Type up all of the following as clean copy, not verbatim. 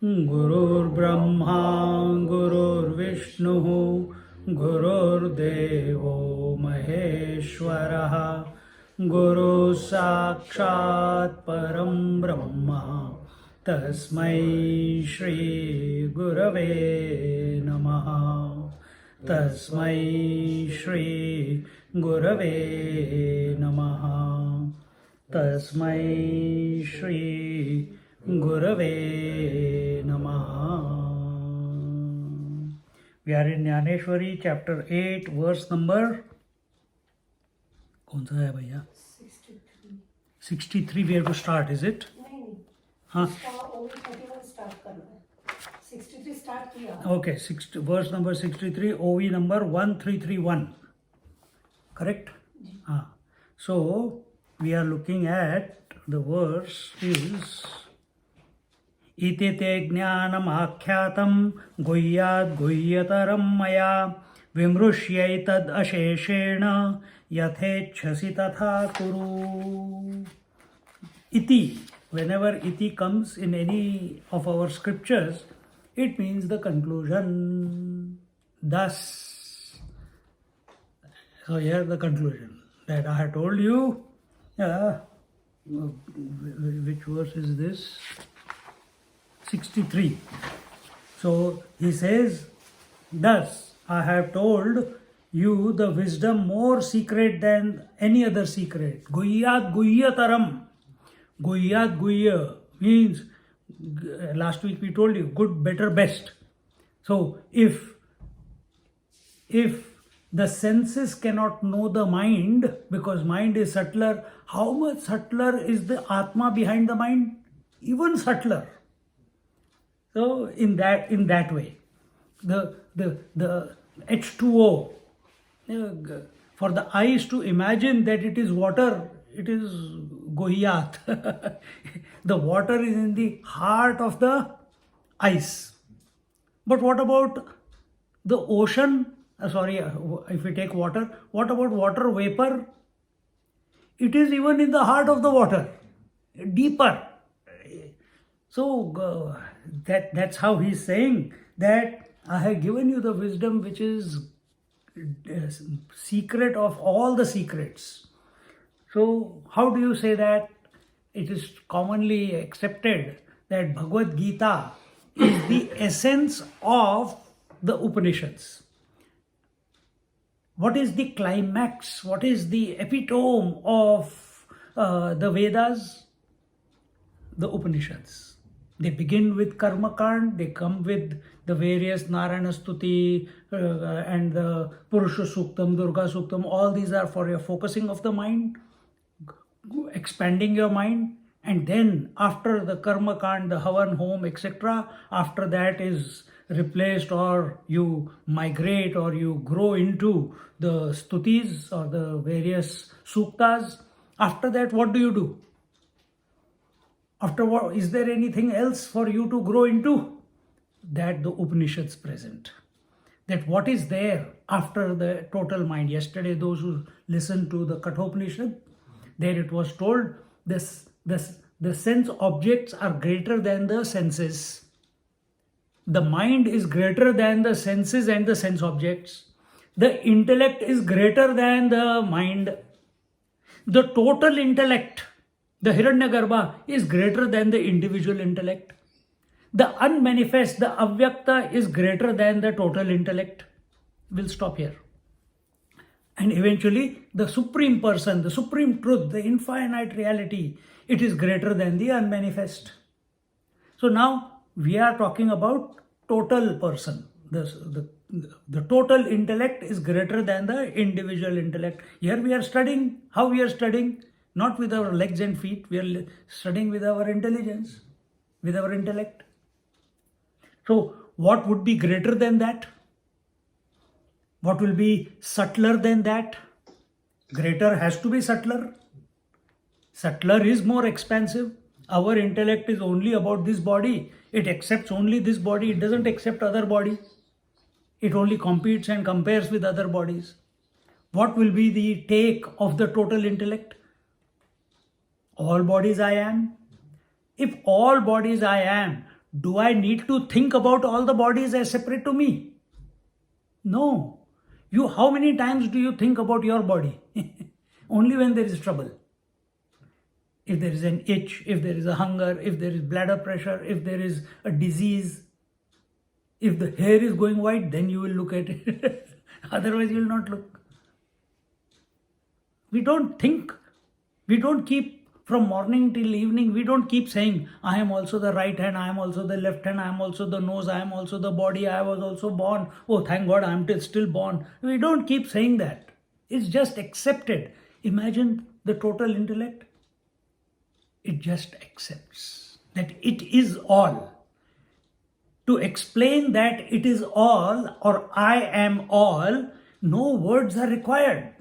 गुरुर्ब्रह्मा गुरुर्विष्णुः गुरुर्देवो महेश्वरः गुरुः साक्षात् परं ब्रह्म तस्मै श्री गुरवे नमः तस्मै श्री गुरवे नमः तस्मै Shri Gurave Namaha. We are in Gyaneshwari, chapter 8, verse number. कौन सा है भैया? 63. 63 we have to start, is it? नहीं. हाँ. 31 start करना है. 63 start किया. Okay, verse number 63, OV number 1331. Correct? हाँ. So we are looking at the verse is. इति ते ज्ञानमाख्यातं गुह्याद् गुह्यतरं मया विमृश्यैतद् अशेषेण यथेच्छसि तथा कुरु. Iti, whenever iti comes in any of our scriptures, it means the conclusion. Thus, so here the conclusion that I have told you. Which verse is this? 63. So he says, thus I have told you the wisdom more secret than any other secret. Guhyat guhyataram. Guhyat guhya means, last week we told you, good, better, best. So if the senses cannot know the mind, because mind is subtler, how much subtler is the Atma behind the mind? Even subtler. So in that way, the H2O, for the eyes to imagine that it is water, it is gohiyat. The water is in the heart of the ice. But what about the ocean? If we take water, what about water vapor? It is even in the heart of the water, deeper. So that's how he's saying that I have given you the wisdom which is secret of all the secrets. So how do you say that? It is commonly accepted that Bhagavad Gita is the essence of the Upanishads. What is the climax? What is the epitome of the Vedas? The Upanishads. They begin with Karma Kand, they come with the various Narayana Stuti and the Purusha Suktam, Durga Suktam. All these are for your focusing of the mind, expanding your mind. And then after the Karma Kand, the Havan Home, etc., after that is replaced, or you migrate or you grow into the Stutis or the various Suktas. After that, what do? After what, is there anything else for you to grow into? That the Upanishads present. That what is there after the total mind. Yesterday, those who listened to the Kathopanishad, there it was told, the sense objects are greater than the senses. The mind is greater than the senses and the sense objects. The intellect is greater than the mind. The total intellect, the Hiranyagarbha, is greater than the individual intellect. The unmanifest, the avyakta, is greater than the total intellect. We'll stop here. And eventually, the supreme person, the supreme truth, the infinite reality, it is greater than the unmanifest. So now we are talking about total person. The total intellect is greater than the individual intellect. Here we are studying. How we are studying? Not with our legs and feet. We are studying with our intelligence, with our intellect. So, what would be greater than that? What will be subtler than that? Greater has to be subtler. Subtler is more expansive. Our intellect is only about this body. It accepts only this body. It doesn't accept other body. It only competes and compares with other bodies. What will be the take of the total intellect? All bodies I am. If all bodies I am, do I need to think about all the bodies as separate to me? No. How many times do you think about your body? Only when there is trouble. If there is an itch, if there is a hunger, if there is bladder pressure, if there is a disease, if the hair is going white, then you will look at it. Otherwise, you will not look. We don't think. We don't keep from morning till evening. We don't keep saying, I am also the right hand, I am also the left hand, I am also the nose, I am also the body, I was also born. Oh, thank God, I am still born. We don't keep saying that. It's just accepted. Imagine the total intellect. It just accepts that it is all. To explain that it is all or I am all, no words are required.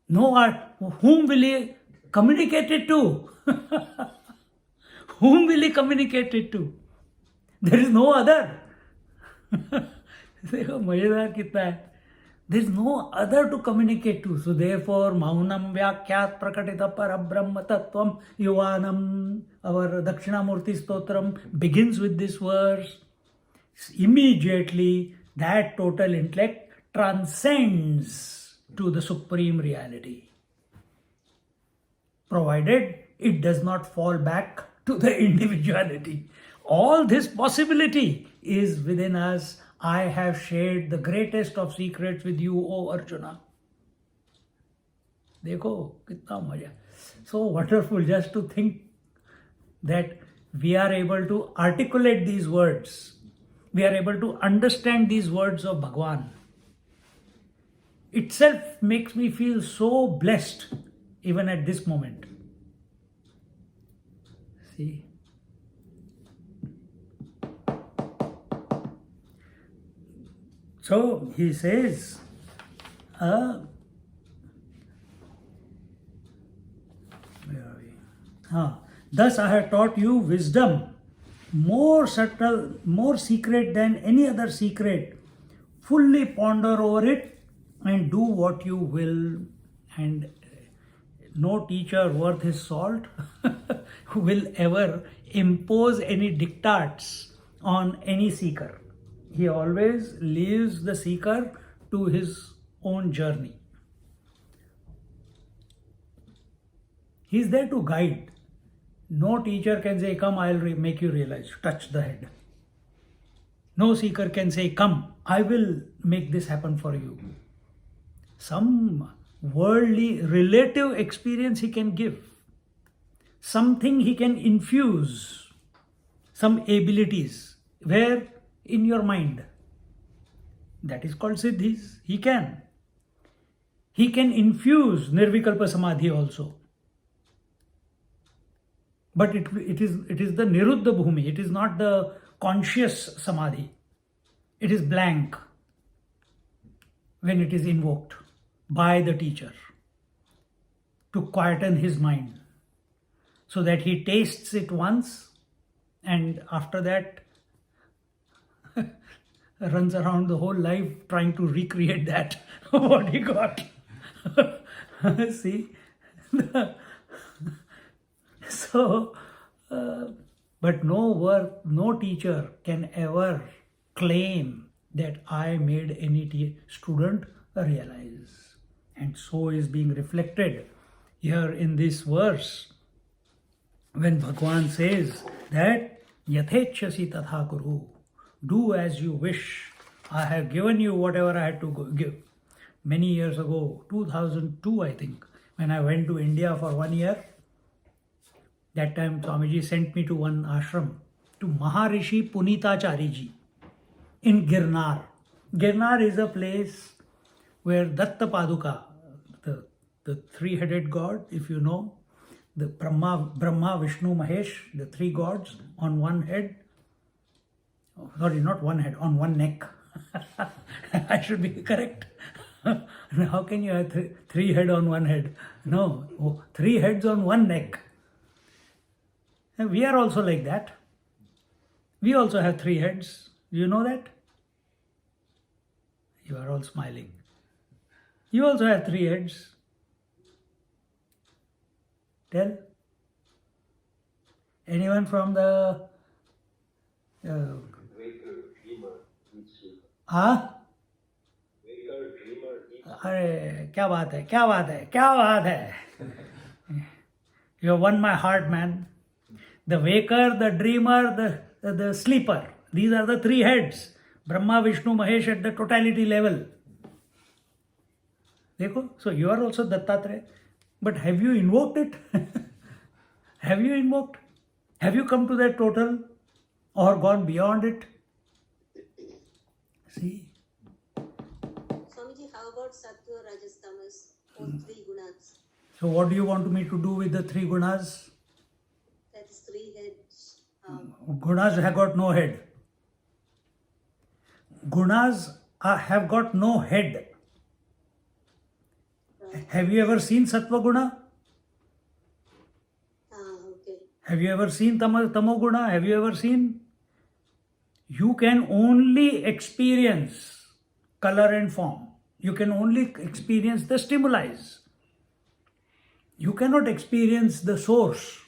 Whom will he communicate it to? Whom will he communicate it to? There is no other. देखो मजेदार कितना है. There is no other to communicate to. So therefore, Maunam Vyakyat Prakatita Parabrahma Tattvam Yuvanam, our Dakshinamurti Stotram begins with this verse. Immediately, that total intellect transcends to the supreme reality. Provided it does not fall back to the individuality. All this possibility is within us. I have shared the greatest of secrets with you, O Arjuna. Dekho, kitna maja. So wonderful just to think that we are able to articulate these words. We are able to understand these words of Bhagwan. Itself makes me feel so blessed even at this moment. See. So he says, where are we? Thus I have taught you wisdom, more subtle, more secret than any other secret. Fully ponder over it and do what you will. And no teacher worth his salt will ever impose any diktats on any seeker. He always leaves the seeker to his own journey. He is there to guide. No teacher can say, come, I'll make you realize, touch the head. No seeker can say, come, I will make this happen for you. Some worldly relative experience he can give. Something he can infuse. Some abilities. Where? In your mind. That is called siddhis. He can. He can infuse nirvikalpa samadhi also. But it is the niruddha bhumi. It is not the conscious samadhi. It is blank when it is invoked by the teacher to quieten his mind so that he tastes it once and after that runs around the whole life trying to recreate that what he got. See. So but no teacher can ever claim that I made any student realize. And so is being reflected here in this verse when Bhagwan says that Yathechasi tatha kuru. Do as you wish. I have given you whatever I had to give. Many years ago, 2002 I think, when I went to India for 1 year, that time Swamiji sent me to one ashram, to Maharishi Punitachari ji in Girnar. Girnar is a place where Datta Paduka, the the three-headed God, if you know, the Brahma, Vishnu, Mahesh, the three gods on one head. Oh, sorry, not one head, on one neck. I should be correct. How can you have three heads on one head? No, three heads on one neck. And we are also like that. We also have three heads. Do you know that? You are all smiling. You also have three heads. Tell. Anyone from the... हाँ? अरे क्या बात है, क्या बात है, क्या बात है. You have won my heart, man. The waker, the dreamer, the sleeper. These are the three heads. Brahma, Vishnu, Mahesh at the totality level. देखो, so you are also Dattatreya. But have you invoked it? Have you invoked? Have you come to that total or gone beyond it? See? Swamiji, how about Sattva, Rajas, Tamas, all three gunas? So what do you want me to do with the three gunas? That is three heads. Gunas have got no head. Gunas have got no head. Have you ever seen Sattva Guna? Okay. Have you ever seen Tamo Guna? Have you ever seen? You can only experience color and form. You can only experience the stimuli. You cannot experience the source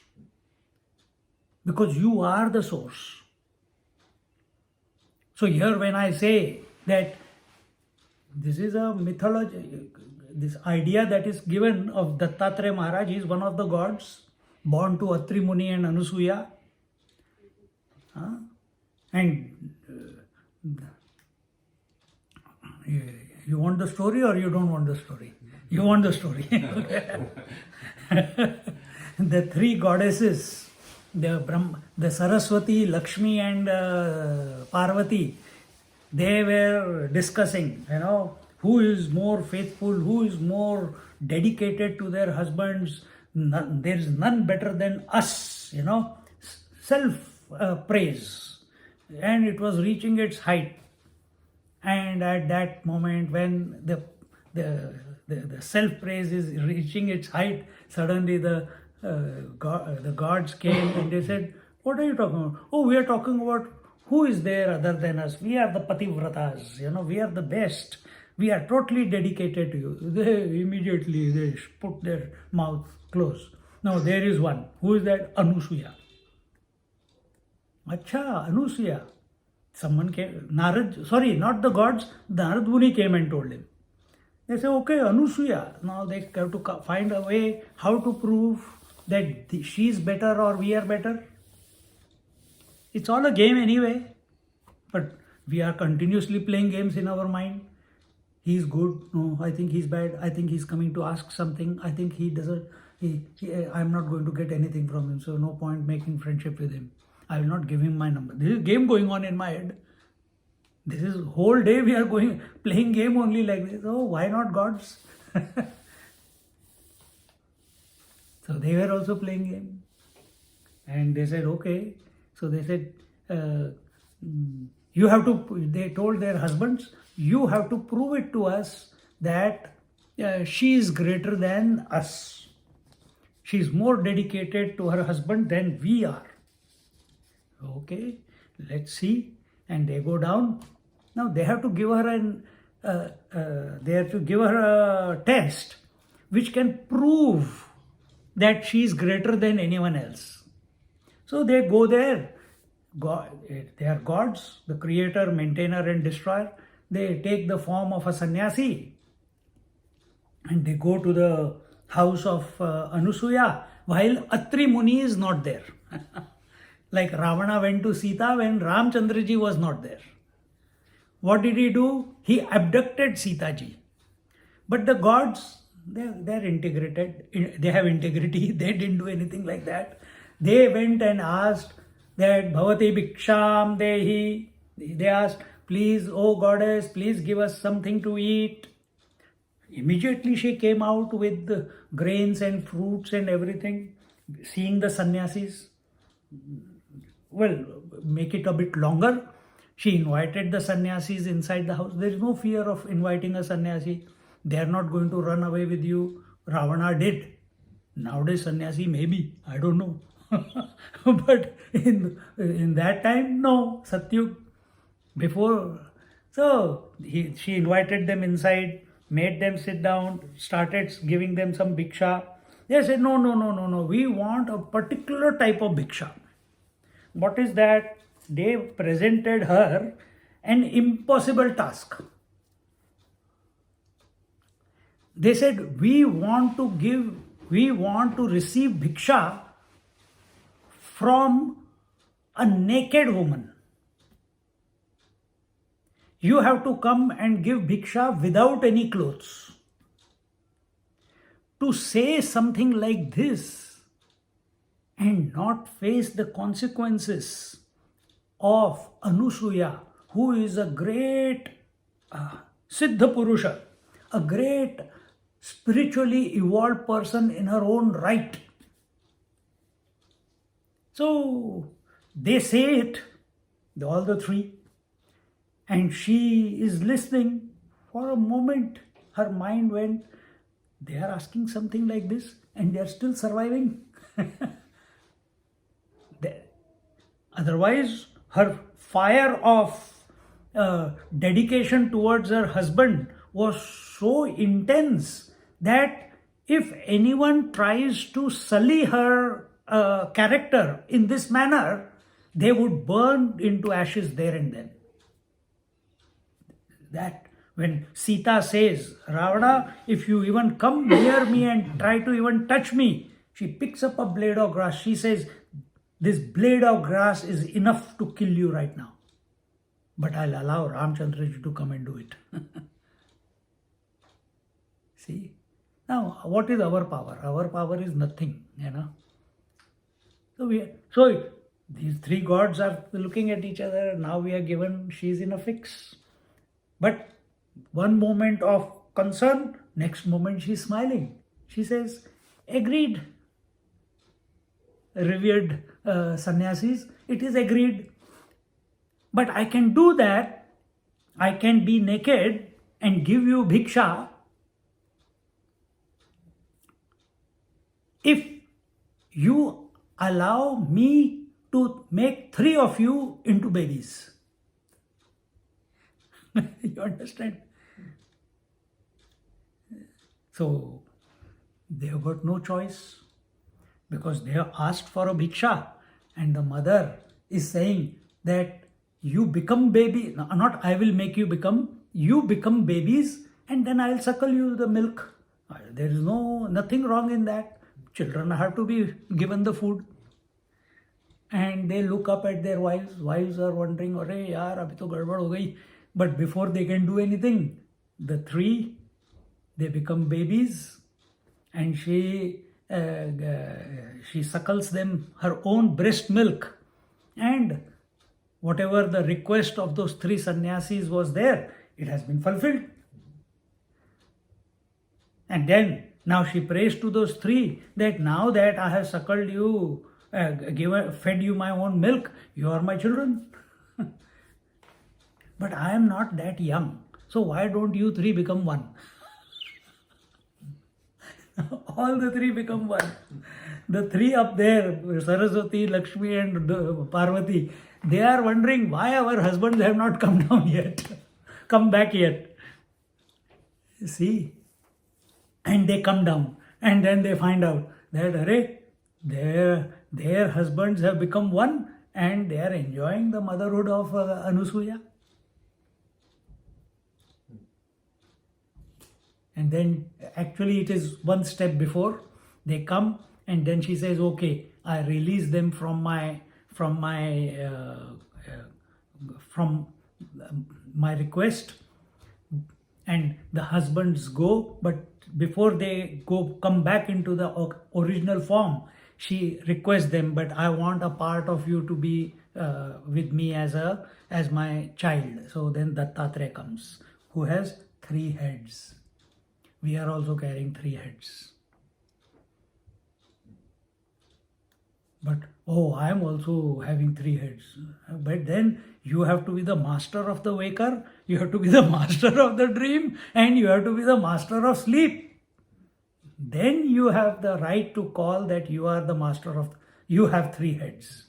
because you are the source. So here when I say that this is a mythology, this idea that is given of Dattatreya Maharaj, he is one of the gods born to Atri Muni and Anusuya. And you want the story or you don't want the story? You want the story. The three goddesses, the Saraswati, Lakshmi and Parvati, they were discussing, who is more faithful, who is more dedicated to their husbands. There is none better than us, self-praise. And it was reaching its height. And at that moment when the self-praise is reaching its height, suddenly the gods came and they said, what are you talking about? Oh, we are talking about who is there other than us. We are the Pativratas, we are the best. We are totally dedicated to you. They put their mouth closed. Now there is one. Who is that? Anusuya. Acha, Anusuya. Someone came, not the gods, the Narad Muni came and told him. They say, okay, Anusuya. Now they have to find a way how to prove that she is better or we are better. It's all a game anyway. But we are continuously playing games in our mind. He's good. No, I think he's bad. I think he's coming to ask something. I think he doesn't. I'm not going to get anything from him. So no point making friendship with him. I will not give him my number. This is a game going on in my head. This is whole day we are playing game only like this. Oh, why not gods? So they were also playing game. And they said, okay. So they said, they told their husbands, you have to prove it to us that she is greater than us. She is more dedicated to her husband than we are. Okay, let's see. And they go down. Now they have to give her a test which can prove that she is greater than anyone else. So they go there. They are gods, the creator, maintainer and destroyer. They take the form of a sannyasi and they go to the house of Anusuya while Atri Muni is not there. Like Ravana went to Sita when Ramchandraji was not there. What did he do? He abducted Sita ji. But the gods, they're integrated. They have integrity. They didn't do anything like that. They went and asked that Bhavati Bhiksham Dehi. They asked, please, oh goddess, please give us something to eat. Immediately she came out with the grains and fruits and everything, seeing the sannyasis. Well, make it a bit longer. She invited the sannyasis inside the house. There is no fear of inviting a sannyasi. They are not going to run away with you. Ravana did. Nowadays, sannyasi maybe, I don't know. But in that time, no, Satyug. Before, so she invited them inside, made them sit down, started giving them some bhiksha. They said, no, no, no, no, no, we want a particular type of bhiksha. What is that? They presented her an impossible task. They said, we want to receive bhiksha from a naked woman. You have to come and give bhiksha without any clothes. To say something like this and not face the consequences of Anusuya, who is a great Siddha Purusha, a great spiritually evolved person in her own right. So they say it, all the three, and she is listening. For a moment, her mind went, they are asking something like this and they are still surviving. Otherwise, her fire of dedication towards her husband was so intense that if anyone tries to sully her character in this manner, they would burn into ashes there and then. That when Sita says, Ravana, if you even come near me and try to even touch me, she picks up a blade of grass. She says, this blade of grass is enough to kill you right now. But I'll allow Ramchandraji to come and do it. See? Now, what is our power? Our power is nothing, you know. So these three gods are looking at each other. Now we are given, she's in a fix. But one moment of concern, next moment she's smiling. She says, agreed. Revered sannyasis, it is agreed. But I can do that. I can be naked and give you bhiksha if you allow me to make three of you into babies. You understand? So they have got no choice because they have asked for a bhiksha, and the mother is saying that you become baby, not I will make you become babies and then I will suckle you the milk. There is nothing wrong in that. Children have to be given the food. And they look up at their wives. Wives are wondering, "Arey yaar, abhi to gadbad ho gayi." But before they can do anything, the three, they become babies, and she suckles them her own breast milk, and whatever the request of those three sannyasis was there, it has been fulfilled. And then now she prays to those three that now that I have suckled you, fed you my own milk, you are my children. But I am not that young. So why don't you three become one? All the three become one. The three up there, Saraswati, Lakshmi and Parvati, they are wondering why our husbands have not come down yet, come back yet. See? And they come down, and then they find out that their husbands have become one and they are enjoying the motherhood of Anusuya. And then actually it is one step before they come, and then she says, okay, I release them from my request, and the husbands go, but before they come back into the original form, she requests them, but I want a part of you to be with me as my child. So then Dattatreya comes, who has 3 heads. we are also carrying 3 heads. But, oh, I am also having 3 heads. But then you have to be the master of the waker, you have to be the master of the dream, and you have to be the master of sleep. Then you have the right to call that you are the master of, you have 3 heads.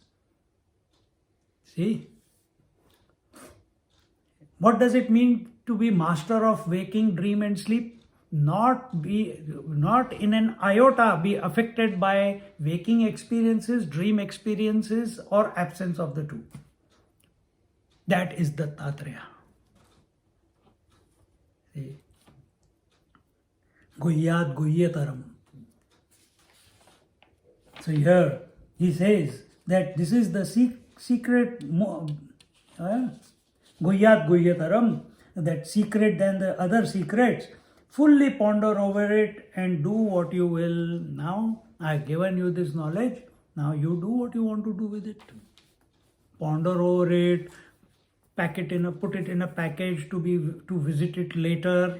See? What does it mean to be master of waking, dream and sleep? Not in an iota be affected by waking experiences, dream experiences, or absence of the two. That is the Tattreya. See? Guhyat guhyataram. So here he says that this is the secret, guhyat guhyataram, that secret than the other secrets. Fully ponder over it and do what you will. Now I have given you this knowledge. Now you do what you want to do with it. Ponder over it. Put it in a package to visit it later.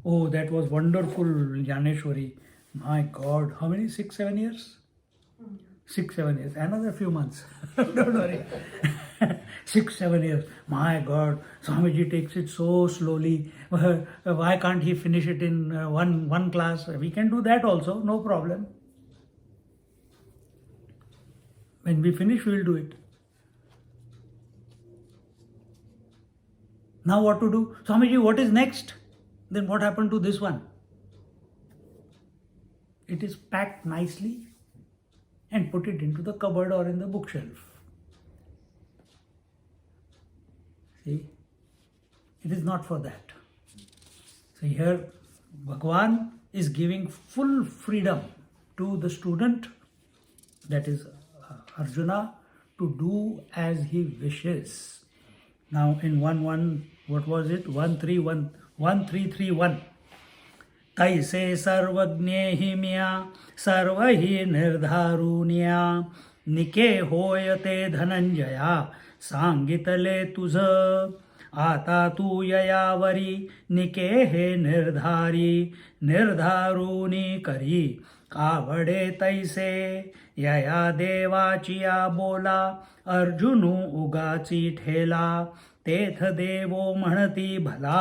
Oh, that was wonderful, Gyaneshwari. My God, how many? 6-7 years? 6-7 years. Another few months. Don't worry. 6-7 years. My God, Swamiji takes it so slowly. Why can't he finish it in one class? We can do that also, no problem. When we finish, we will do it. Now what to do? Swamiji, what is next? Then what happened to this one? It is packed nicely and put it into the cupboard or in the bookshelf. See, it is not for that. So here Bhagavan is giving full freedom to the student, that is Arjuna, to do as he wishes. Now in 1331 तैसे सर्वज्ञे ही म्या सर्व ही निर्धारुण्या निके होयते धनंजया सांगितले तुझ आता तू ययावरी निके हे निर्धारुनी करी कावडे तैसे यया देवाचिया बोला अर्जुनु उगाची ठेला तेथ देवो म्हणती भला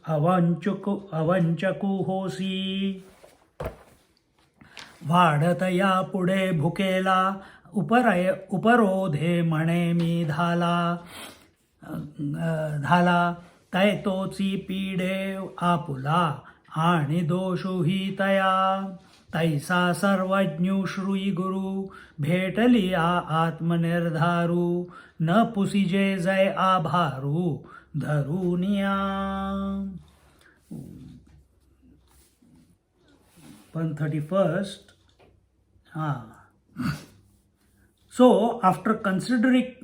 अवंचकु होसी वाढतया पुढे भुकेला उपरोधे म्हणे मी धाला तैतोची पीडे आपुला आणि दोषुही तया तैसा सर्वज्ञू श्रुई गुरु भेटली आत्मनिर्धारू न पुसिजे जय आभारू धरुनिया. 131st. So after considering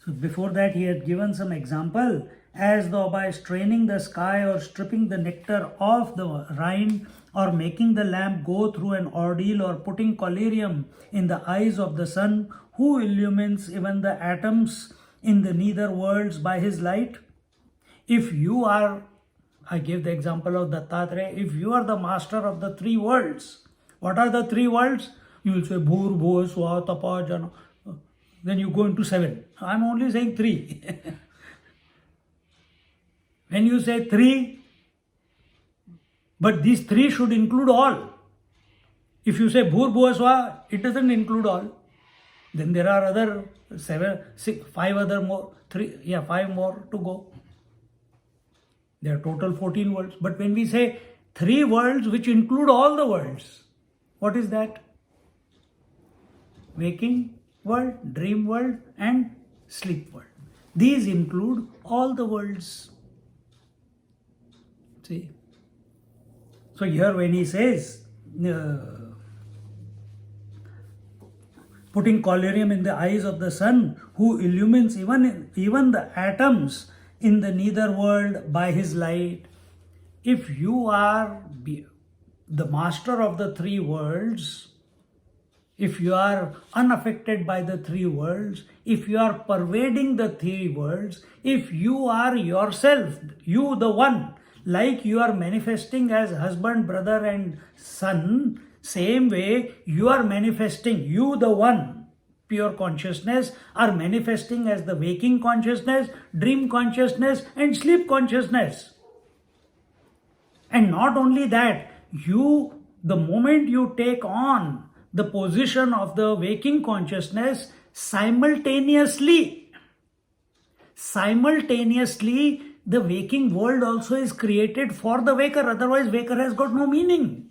so before that he had given some example, as though by straining the sky or stripping the nectar off the rind or making the lamp go through an ordeal or putting collyrium in the eyes of the sun, who illumines even the atoms in the nether worlds by his light. If you are, I gave the example of Dattatreya, if you are the master of the 3 worlds, what are the 3 worlds? You will say Bhur, Bhuva, Swa, Tapa, Jana. Then you go into 7. I am only saying 3. When you say 3, but these 3 should include all. If you say Bhur, Bhuva, Swa, it doesn't include all. Then there are other 5 more to go. There are total 14 worlds. But when we say 3 worlds which include all the worlds, what is that? Waking world, dream world and sleep world. These include all the worlds. See? So here when he says, putting collyrium in the eyes of the sun, who illumines even the atoms in the nether world by his light. If you are the master of the 3 worlds, if you are unaffected by the three worlds, if you are pervading the three worlds, if you are yourself, you the one, like you are manifesting as husband, brother and son, same way you are manifesting, you the one, pure consciousness, are manifesting as the waking consciousness, dream consciousness and sleep consciousness. And not only that, you, the moment you take on the position of the waking consciousness, simultaneously, the waking world also is created for the waker, otherwise waker has got no meaning.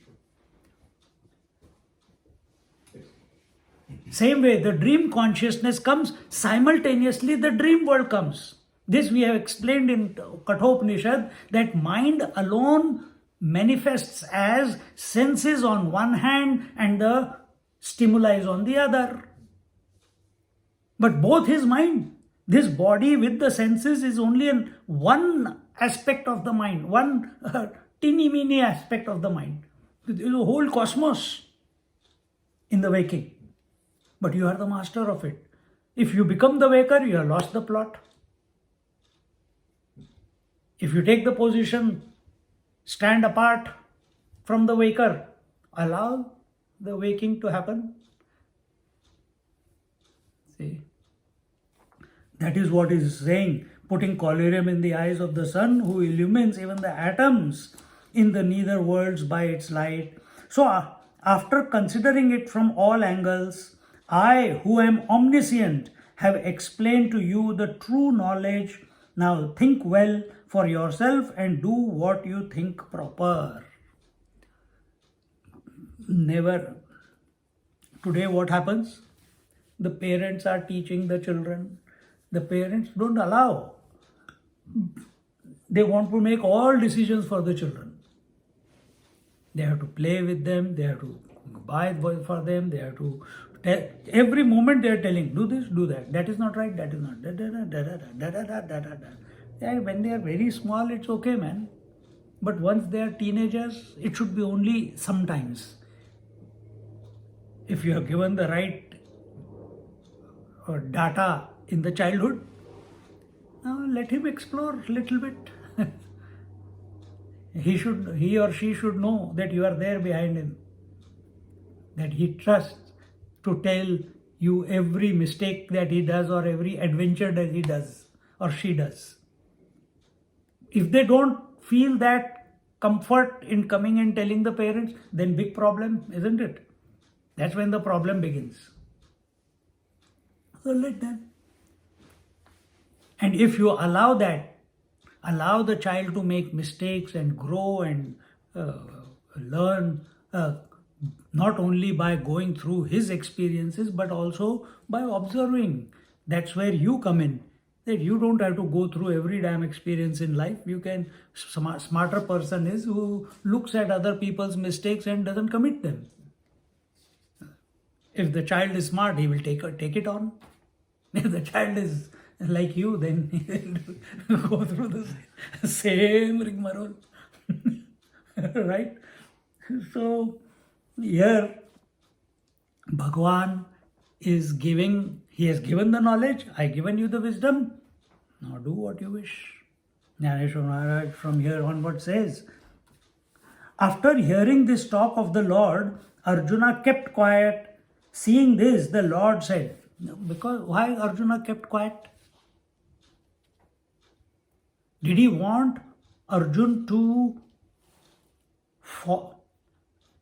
Same way, the dream consciousness comes, simultaneously the dream world comes. This we have explained in Kathopanishad, that mind alone manifests as senses on one hand and the stimuli on the other. But both his mind, this body with the senses is only one aspect of the mind, one teeny-miny aspect of the mind. There is a whole cosmos in the waking. But you are the master of it. If you become the waker, you have lost the plot. If you take the position, stand apart from the waker, allow the waking to happen. See, that is what is saying, putting collyrium in the eyes of the sun, who illumines even the atoms in the nether worlds by its light. So after considering it from all angles, I, who am omniscient, have explained to you the true knowledge. Now think well for yourself and do what you think proper. Never. Today what happens? The parents are teaching the children. The parents don't allow. They want to make all decisions for the children. They have to play with them. They have to buy for them. They have to... Every moment they are telling, do this, do that. That is not right, that is not... Yeah, when they are very small, it's okay, man. But once they are teenagers, it should be only sometimes. If you have given the right data in the childhood, now let him explore a little bit. He or she should know that you are there behind him, that he trusts to tell you every mistake that he does or every adventure that he does or she does. If they don't feel that comfort in coming and telling the parents, then big problem, isn't it? That's when the problem begins. So let them. And if you allow that, allow the child to make mistakes and grow and learn, not only by going through his experiences, but also by observing. That's where you come in. That you don't have to go through every damn experience in life. You can, smarter person is who looks at other people's mistakes and doesn't commit them. If the child is smart, he will take it on. If the child is like you, then he will go through the same rigmarole. Right? So, here, Bhagwan is giving, he has given the knowledge, I have given you the wisdom, now do what you wish. Gyaneshwari Maharaj from here onward says, after hearing this talk of the Lord, Arjuna kept quiet. Seeing this, the Lord said, because why Arjuna kept quiet? Did he want Arjun to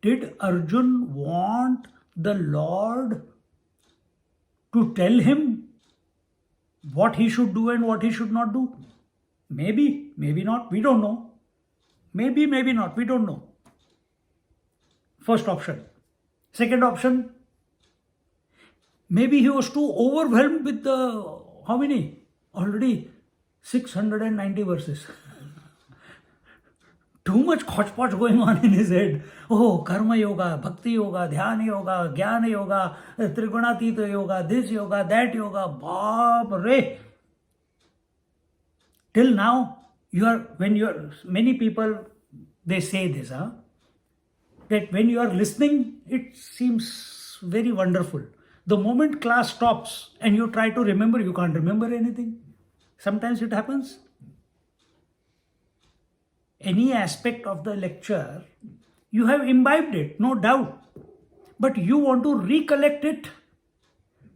Did Arjun want the Lord to tell him what he should do and what he should not do? Maybe, maybe not, we don't know. Maybe, maybe not, we don't know. First option. Second option, maybe he was too overwhelmed with the, how many? Already 690 verses. Too much hodgepodge going on in his head. Oh, karma yoga, bhakti yoga, dhyana yoga, jnana yoga, trigunatita yoga, this yoga, that yoga, Baap re. Till now, many people, they say this, that when you are listening, it seems It's very wonderful. The moment class stops and you try to remember, you can't remember anything. Sometimes it happens. Any aspect of the lecture, you have imbibed it, no doubt. But you want to recollect it.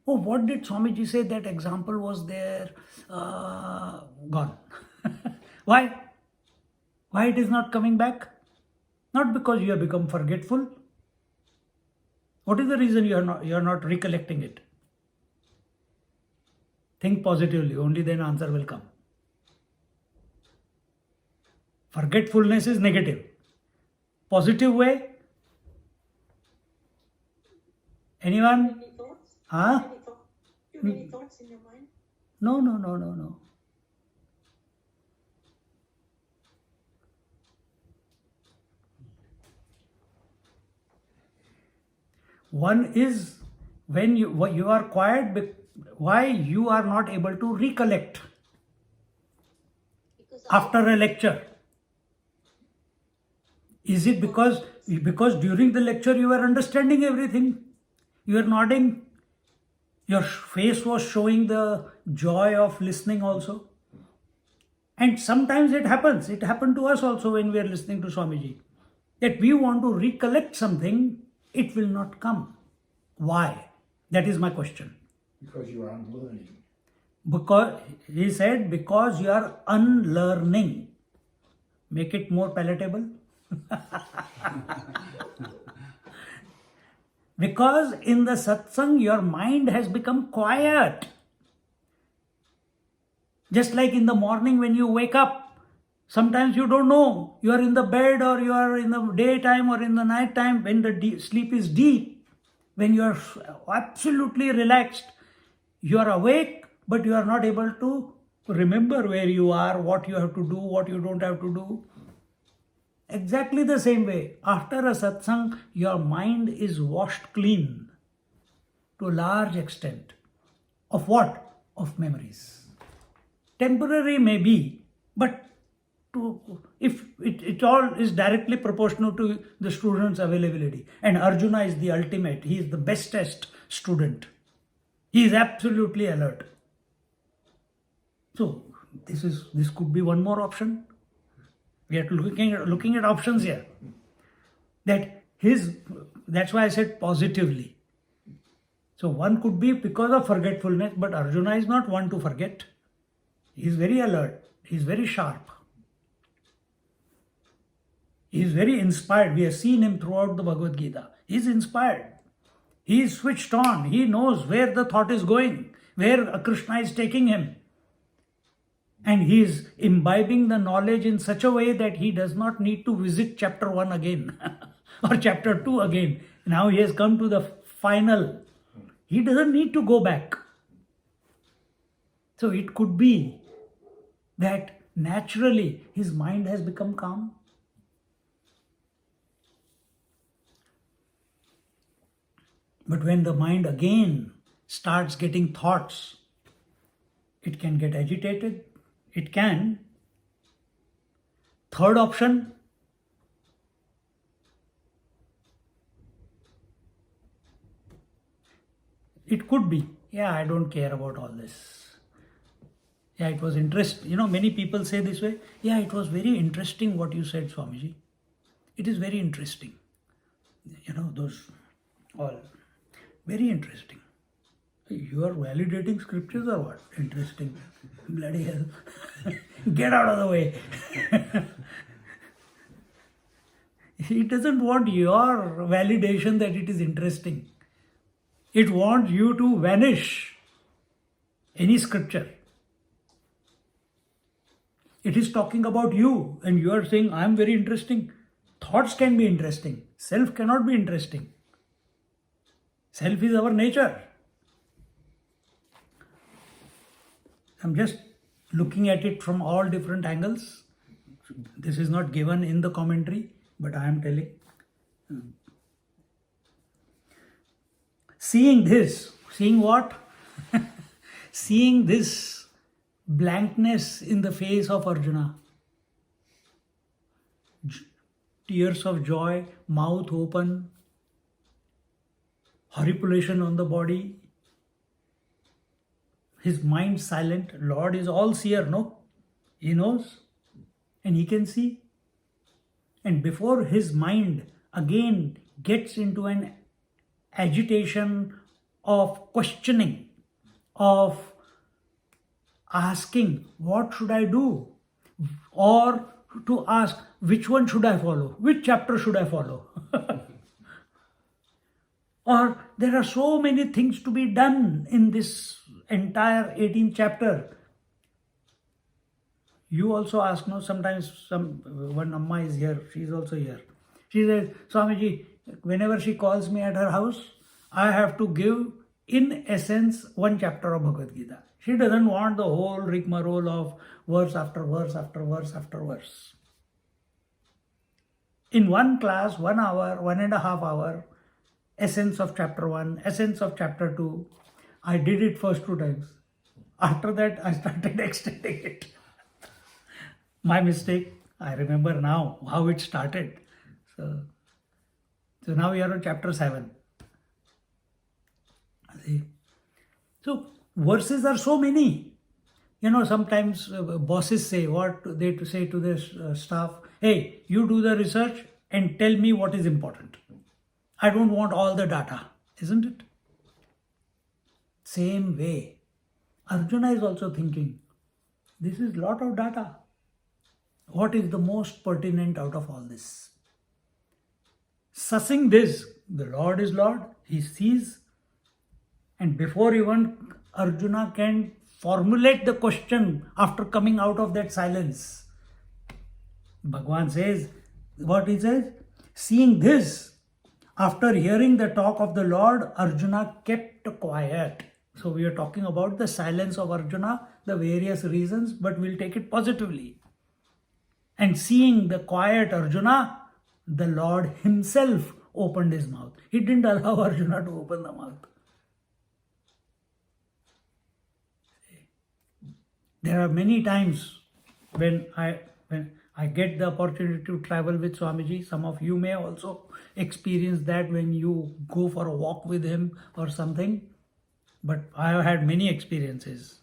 Oh, what did Swamiji say? That example was there. Gone. Why? Why it is not coming back? Not because you have become forgetful. What is the reason you are not recollecting it? Think positively, only then answer will come. Forgetfulness is negative. Positive way? Anyone? Any thoughts? Huh? Too many thoughts in your mind? No. One is when you are quiet, why you are not able to recollect Because after a lecture. Is it because during the lecture you were understanding everything? You were nodding. Your face was showing the joy of listening also. And sometimes it happens. It happened to us also when we are listening to Swamiji. That we want to recollect something, it will not come. Why? That is my question. Because you are unlearning. Because he said, because you are unlearning. Make it more palatable. Because in the satsang, your mind has become quiet. Just like in the morning when you wake up, sometimes you don't know. You are in the bed or you are in the daytime or in the night time when the sleep is deep, when you are absolutely relaxed. You are awake, but you are not able to remember where you are, what you have to do, what you don't have to do. Exactly the same way, after a satsang, your mind is washed clean to a large extent. Of what? Of memories. Temporary may be, but if it all is directly proportional to the student's availability. And Arjuna is the ultimate. He is the bestest student. He is absolutely alert. So this could be one more option. We are looking at options here. That's why I said positively. So one could be because of forgetfulness, but Arjuna is not one to forget. He is very alert. He is very sharp. He is very inspired. We have seen him throughout the Bhagavad Gita. He is inspired. He is switched on. He knows where the thought is going, where Krishna is taking him. And he is imbibing the knowledge in such a way that he does not need to visit chapter 1 again or chapter 2 again. Now he has come to the final. He doesn't need to go back. So it could be that naturally his mind has become calm. But when the mind again starts getting thoughts, it can get agitated. It can. Third option, it could be, I don't care about all this. It was interesting. Many people say this way, it was very interesting what you said, Swamiji. It is very interesting. Those all very interesting. You are validating scriptures or what? Interesting. Bloody hell. Get out of the way. It doesn't want your validation that it is interesting. It wants you to vanish any scripture. It is talking about you and you are saying, I am very interesting. Thoughts can be interesting. Self cannot be interesting. Self is our nature. I'm just looking at it from all different angles. This is not given in the commentary, but I am telling. Seeing this, seeing what? Seeing this blankness in the face of Arjuna. Tears of joy, mouth open. horripilation on the body, his mind silent. Lord is all seer, no? He knows and he can see. And before his mind again gets into an agitation of questioning, of asking, what should I do? Or to ask, which one should I follow? Which chapter should I follow? Or there are so many things to be done in this entire 18th chapter. You also ask, no, sometimes one Amma is here, she is also here. She says, Swamiji, whenever she calls me at her house, I have to give, in essence, one chapter of Bhagavad Gita. She doesn't want the whole rigmarole of verse after verse after verse after verse. In one class, 1 hour, 1.5 hour, essence of chapter 1, essence of chapter 2. I did it first 2 times. After that, I started extending it. My mistake. I remember now how it started. So now we are on chapter 7. See? So verses are so many. Sometimes bosses say what they say to their staff. Hey, you do the research and tell me what is important. I don't want all the data, isn't it? Same way, Arjuna is also thinking, this is lot of data. What is the most pertinent out of all this? Sussing this, the Lord is Lord, he sees, and before even Arjuna can formulate the question after coming out of that silence, Bhagwan says, what he says? Seeing this, after hearing the talk of the Lord, Arjuna kept quiet. So we are talking about the silence of Arjuna, the various reasons, but we'll take it positively. And seeing the quiet Arjuna, the Lord himself opened his mouth. He didn't allow Arjuna to open the mouth. There are many times when I get the opportunity to travel with Swamiji. Some of you may also experience that when you go for a walk with him or something. But I have had many experiences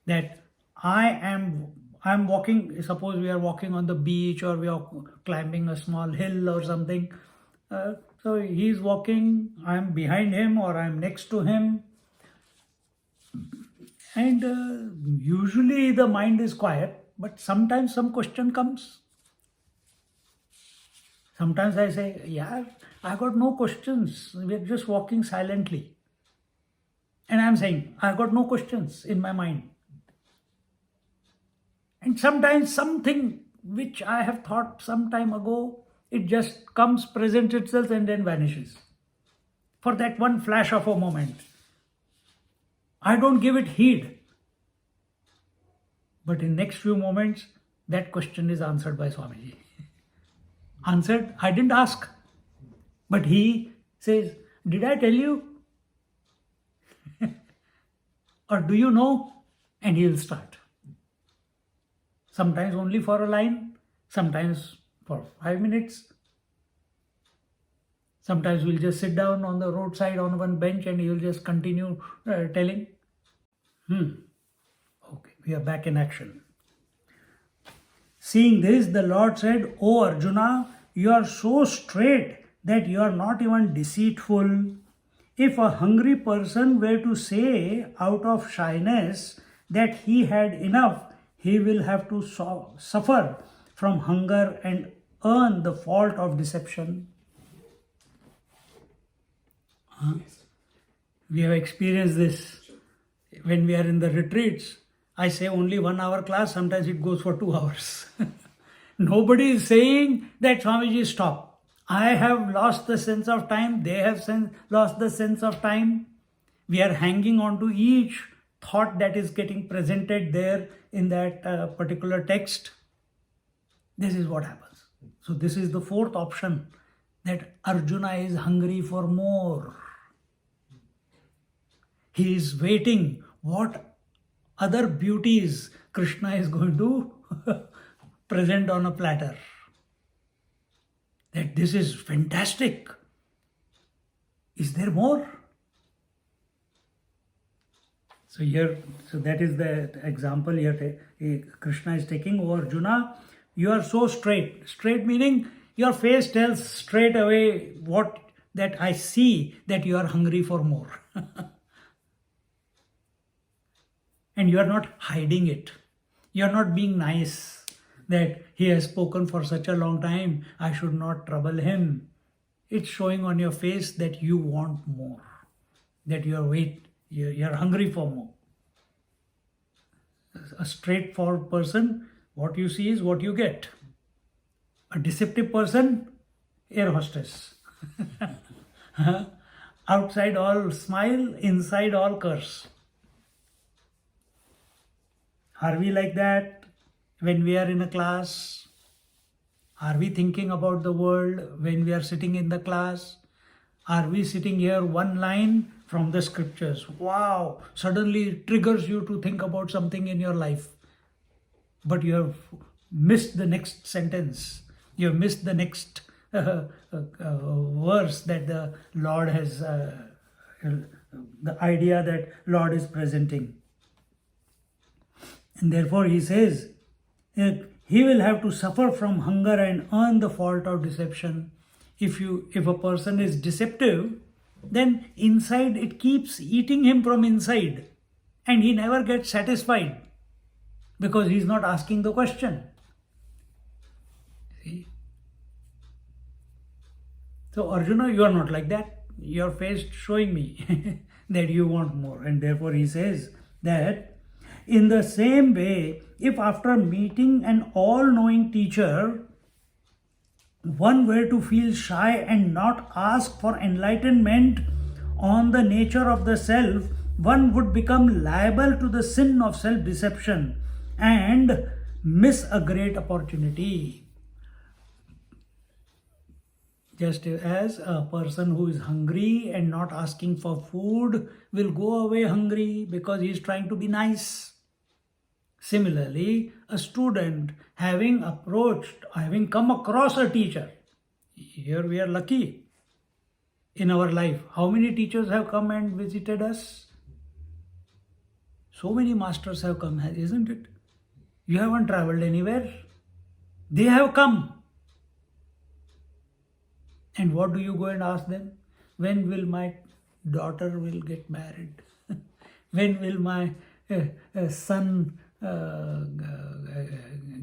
that I'm walking, suppose we are walking on the beach or we are climbing a small hill or something. So he's walking, I'm behind him or I'm next to him. And usually the mind is quiet, but sometimes some question comes. Sometimes I say, yeah, I got no questions. We're just walking silently. And I'm saying, I got no questions in my mind. And sometimes something which I have thought some time ago, it just comes, presents itself and then vanishes. For that one flash of a moment. I don't give it heed. But in next few moments, that question is answered by Swamiji. Answered, I didn't ask. But he says, did I tell you? Or do you know? And he'll start. Sometimes only for a line, sometimes for 5 minutes. Sometimes we'll just sit down on the roadside on one bench and he'll just continue telling. Okay, we are back in action. Seeing this, the Lord said, O Arjuna, you are so straight that you are not even deceitful. If a hungry person were to say out of shyness that he had enough, he will have to suffer from hunger and earn the fault of deception. We have experienced this when we are in the retreats. I say only 1 hour class, sometimes it goes for 2 hours. Nobody is saying that Swamiji stop. I have lost the sense of time, they have lost the sense of time. We are hanging on to each thought that is getting presented there in that particular text. This is what happens. So this is the fourth option, that Arjuna is hungry for more. He is waiting what other beauties Krishna is going to present on a platter. That this is fantastic. Is there more? So here, so that is the example here. Krishna is taking over Arjuna. You are so straight. Straight meaning your face tells straight away what that I see that you are hungry for more. And you are not hiding it. You are not being nice that he has spoken for such a long time. I should not trouble him. It's showing on your face that you want more. That you are hungry for more. A straightforward person, what you see is what you get. A deceptive person, air hostess. Outside all smile, inside all curse. Are we like that when we are in a class? Are we thinking about the world when we are sitting in the class? Are we sitting here one line from the scriptures? Wow, suddenly it triggers you to think about something in your life. But you have missed the next sentence. You have missed the next verse that the Lord has, the idea that Lord is presenting. And therefore he says, he will have to suffer from hunger and earn the fault of deception. If a person is deceptive, then inside it keeps eating him from inside, and he never gets satisfied because he is not asking the question. See? So Arjuna, you are not like that. Your face showing me that you want more, and therefore he says that in the same way, if after meeting an all-knowing teacher, one were to feel shy and not ask for enlightenment on the nature of the self, one would become liable to the sin of self-deception and miss a great opportunity. Just as a person who is hungry and not asking for food will go away hungry because he is trying to be nice. Similarly, a student having come across a teacher, here we are lucky in our life. How many teachers have come and visited us? So many masters have come, isn't it? You haven't traveled anywhere. They have come. And what do you go and ask them? When will my daughter will get married? When will my son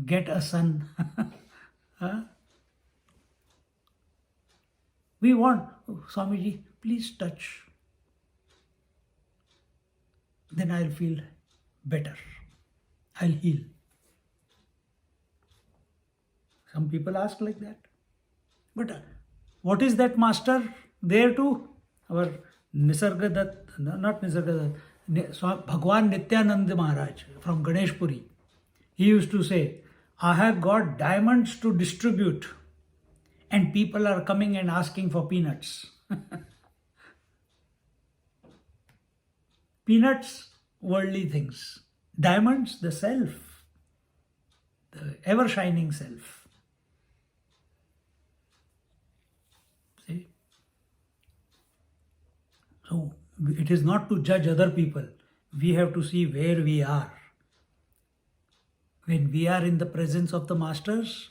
get a son? Huh? We want, Swamiji, please touch. Then I'll feel better. I'll heal. Some people ask like that. But what is that master there to? Our Nisargadatta, not Nisargadatta, Bhagwan Nityananda Maharaj from Gyaneshwari. He used to say, I have got diamonds to distribute and people are coming and asking for peanuts. Peanuts, worldly things. Diamonds, the self, the ever-shining self. See? So, it is not to judge other people. We have to see where we are. When we are in the presence of the masters,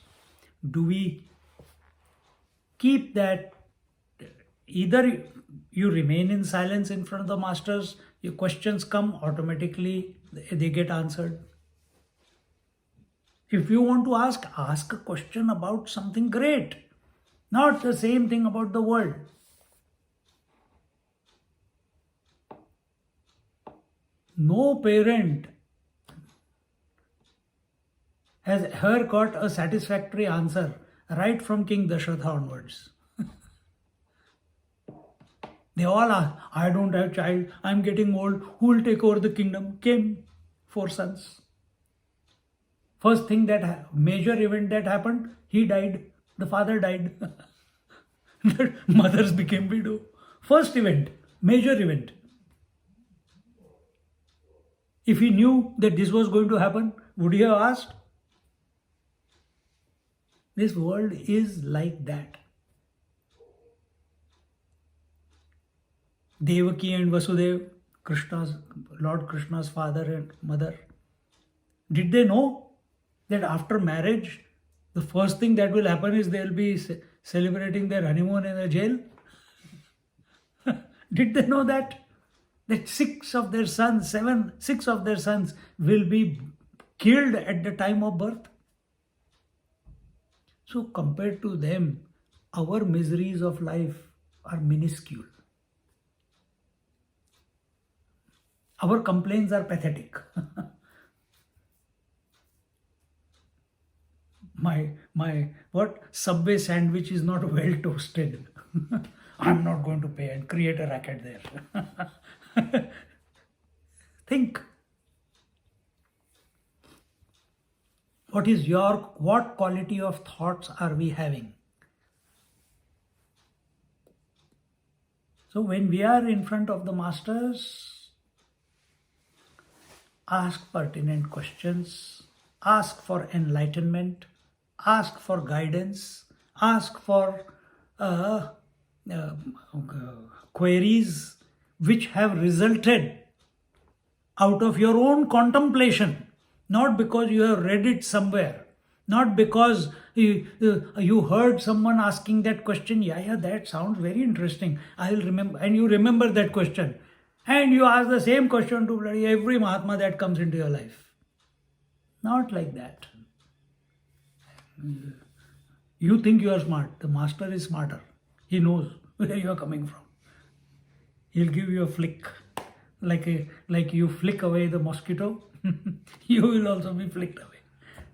do we keep that? Either you remain in silence in front of the masters, your questions come automatically, they get answered. If you want to ask a question about something great, not the same thing about the world. No parent has ever got a satisfactory answer right from King Dasharatha onwards. They all ask, I don't have child, I'm getting old, who will take over the kingdom? Came 4 sons. First thing that major event that happened, he died, the father died. The mothers became widow. First event, major event. If he knew that this was going to happen, would he have asked? This world is like that. Devaki and Vasudev Lord Krishna's father and mother, did they know that after marriage, the first thing that will happen is they'll be celebrating their honeymoon in a jail? Did they know that? That six of their sons will be killed at the time of birth? So compared to them, our miseries of life are minuscule. Our complaints are pathetic. My Subway sandwich is not well toasted. I'm not going to pay and create a racket there. Think. What quality of thoughts are we having? So when we are in front of the masters, ask pertinent questions, ask for enlightenment, ask for guidance, ask for queries which have resulted out of your own contemplation, not because you have read it somewhere, not because you heard someone asking that question. Yeah, that sounds very interesting. I'll remember, and you remember that question, and you ask the same question to bloody every Mahatma that comes into your life. Not like that. You think you are smart. The master is smarter. He knows where you are coming from. He'll give you a flick, like you flick away the mosquito. You will also be flicked away.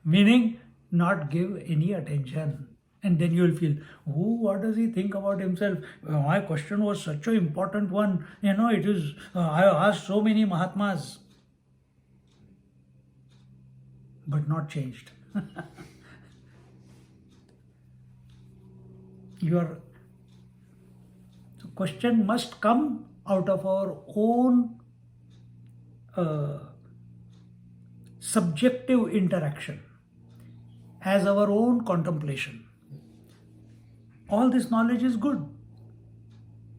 Meaning, not give any attention. And then you will feel, oh, what does he think about himself? My question was such an important one. It is, I asked so many Mahatmas. But not changed. The question must come out of our own subjective interaction, as our own contemplation. All this knowledge is good,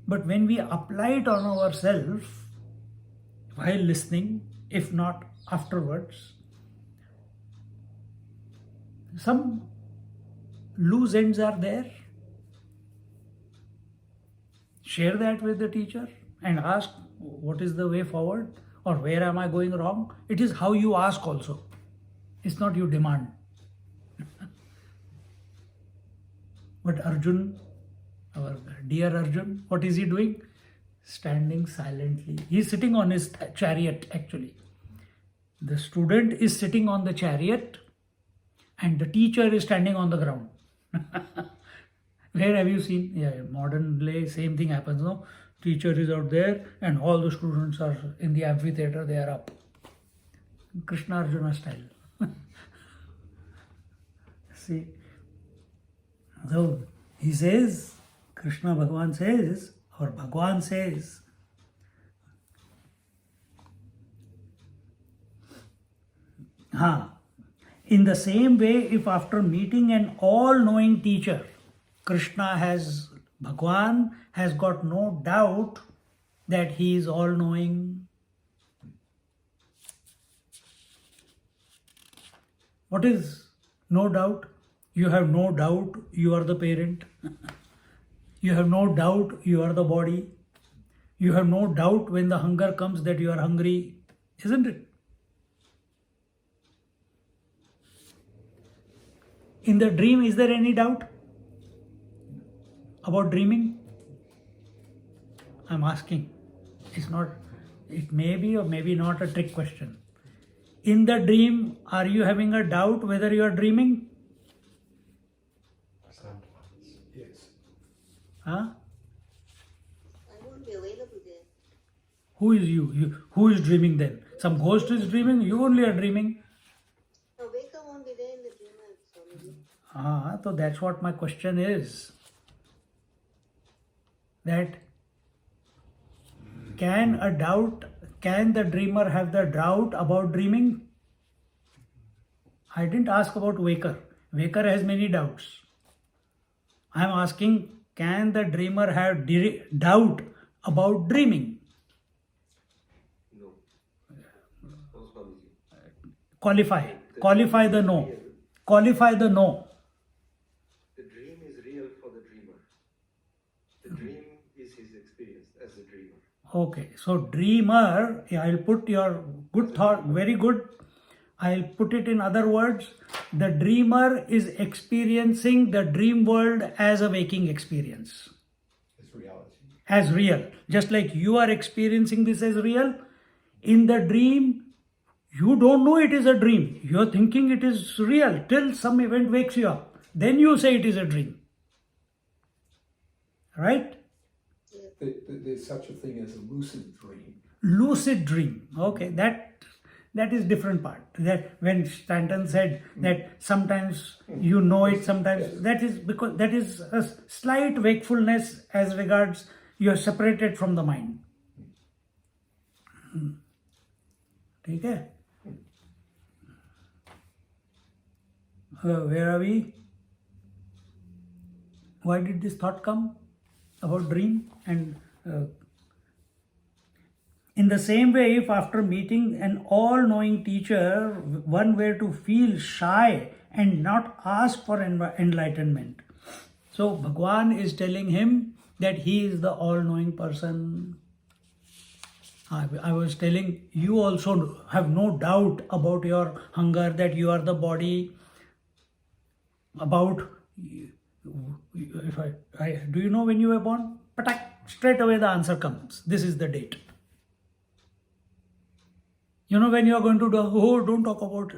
but when we apply it on ourselves while listening, if not afterwards, some loose ends are there. Share that with the teacher and ask, what is the way forward, or where am I going wrong? It is how you ask also. It's not you demand. But Arjun, our dear Arjun, what is he doing? Standing silently. He is sitting on his chariot actually. The student is sitting on the chariot and the teacher is standing on the ground. Where have you seen? Yeah, modern day, same thing happens, no? Teacher is out there and all the students are in the amphitheater, they are up. Krishna Arjuna style. See? So he says, Krishna Bhagavan says, or Bhagwan says, in the same way, if after meeting an all-knowing teacher, Bhagwan has got no doubt that he is all-knowing. What is no doubt? You have no doubt you are the parent. You have no doubt you are the body. You have no doubt when the hunger comes that you are hungry, isn't it? In the dream, is there any doubt about dreaming? I'm asking. It may be or maybe not a trick question. In the dream, are you having a doubt whether you are dreaming? Sometimes, yes. I won't be available there. Who is you? Who is dreaming then? Some ghost is dreaming, you only are dreaming. No, Veka won't be there in the dream, Swamiji. So that's what my question is. That can the dreamer have the doubt about dreaming? I didn't ask about Waker. Waker has many doubts. I am asking, can the dreamer have doubt about dreaming? Qualify the no. Qualify the no. The dream is real for the dreamer. The dream is his experience as a dreamer. Okay, so dreamer, I'll put your good thought, very good. I'll put it in other words. The dreamer is experiencing the dream world as a waking experience. It's reality. As real. Just like you are experiencing this as real. In the dream, you don't know it is a dream. You're thinking it is real till some event wakes you up. Then you say it is a dream. Right? There's such a thing as a lucid dream. Lucid dream. Okay, that is different part. That when Stanton said that sometimes you know it, sometimes that is because that is a slight wakefulness as regards you are separated from the mind. Okay. Where are we? Why did this thought come about dream? And in the same way, if after meeting an all-knowing teacher, one were to feel shy and not ask for enlightenment. So Bhagwan is telling him that he is the all-knowing person. I was telling you also have no doubt about your hunger, that you are the body. About, if I do you know when you were born? Patak, straight away the answer comes. This is the date. You know when you are going to do, oh, don't talk about,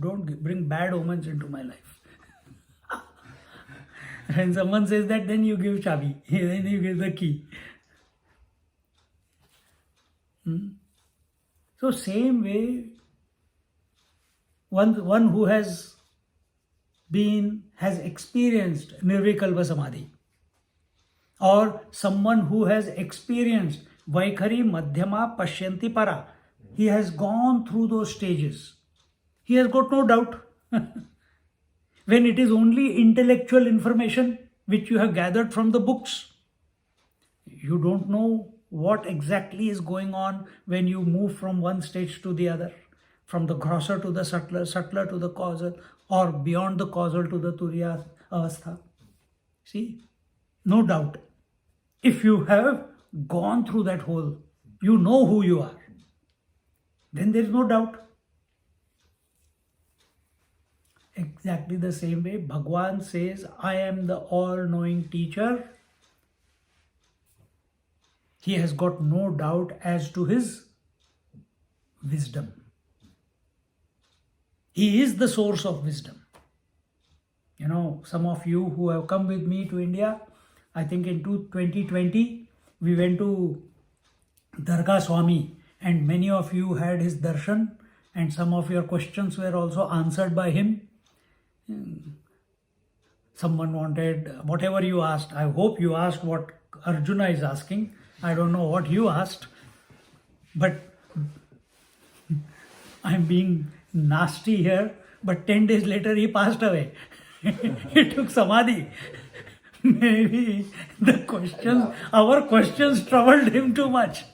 don't bring bad omens into my life. When someone says that, then you give chabi, then you give the key. So same way, one who has experienced Nirvikalpa Samadhi, or someone who has experienced Vaikhari Madhyama Pashyanti Para, he has gone through those stages. He has got no doubt. When it is only intellectual information which you have gathered from the books, you don't know what exactly is going on when you move from one stage to the other, from the grosser to the subtler, subtler to the causal, or beyond the causal to the turiya avastha. See, no doubt. If you have gone through that whole, you know who you are, then there is no doubt. Exactly the same way, Bhagwan says, I am the all-knowing teacher. He has got no doubt as to his wisdom. He is the source of wisdom. You know, some of you who have come with me to India, I think in 2020, we went to Dargah Swami, and many of you had his darshan, and some of your questions were also answered by him. Someone wanted, whatever you asked, I hope you asked what Arjuna is asking. I don't know what you asked, but I'm being nasty here, but 10 days later he passed away. He took samadhi. Maybe the questions, our questions troubled him too much.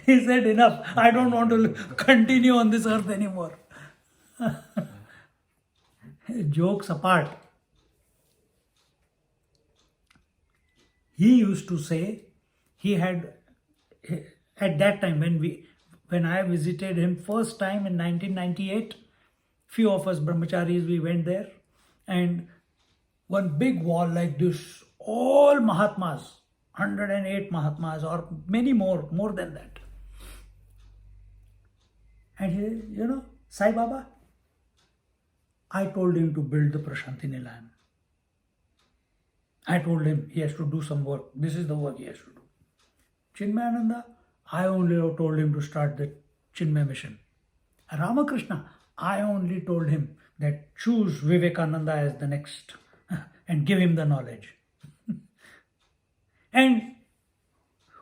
He said, enough, I don't want to continue on this earth anymore. Jokes apart. He used to say, he had, at that time when I visited him first time in 1998, few of us brahmacharis, we went there, and one big wall like this, all Mahatmas, 108 Mahatmas or many more than that. And he said, you know, Sai Baba, I told him to build the Prashanti Nilayam. I told him he has to do some work. This is the work he has to do. Chinmayananda, I only told him to start the Chinmay mission. Ramakrishna, I only told him that choose Vivekananda as the next and give him the knowledge. And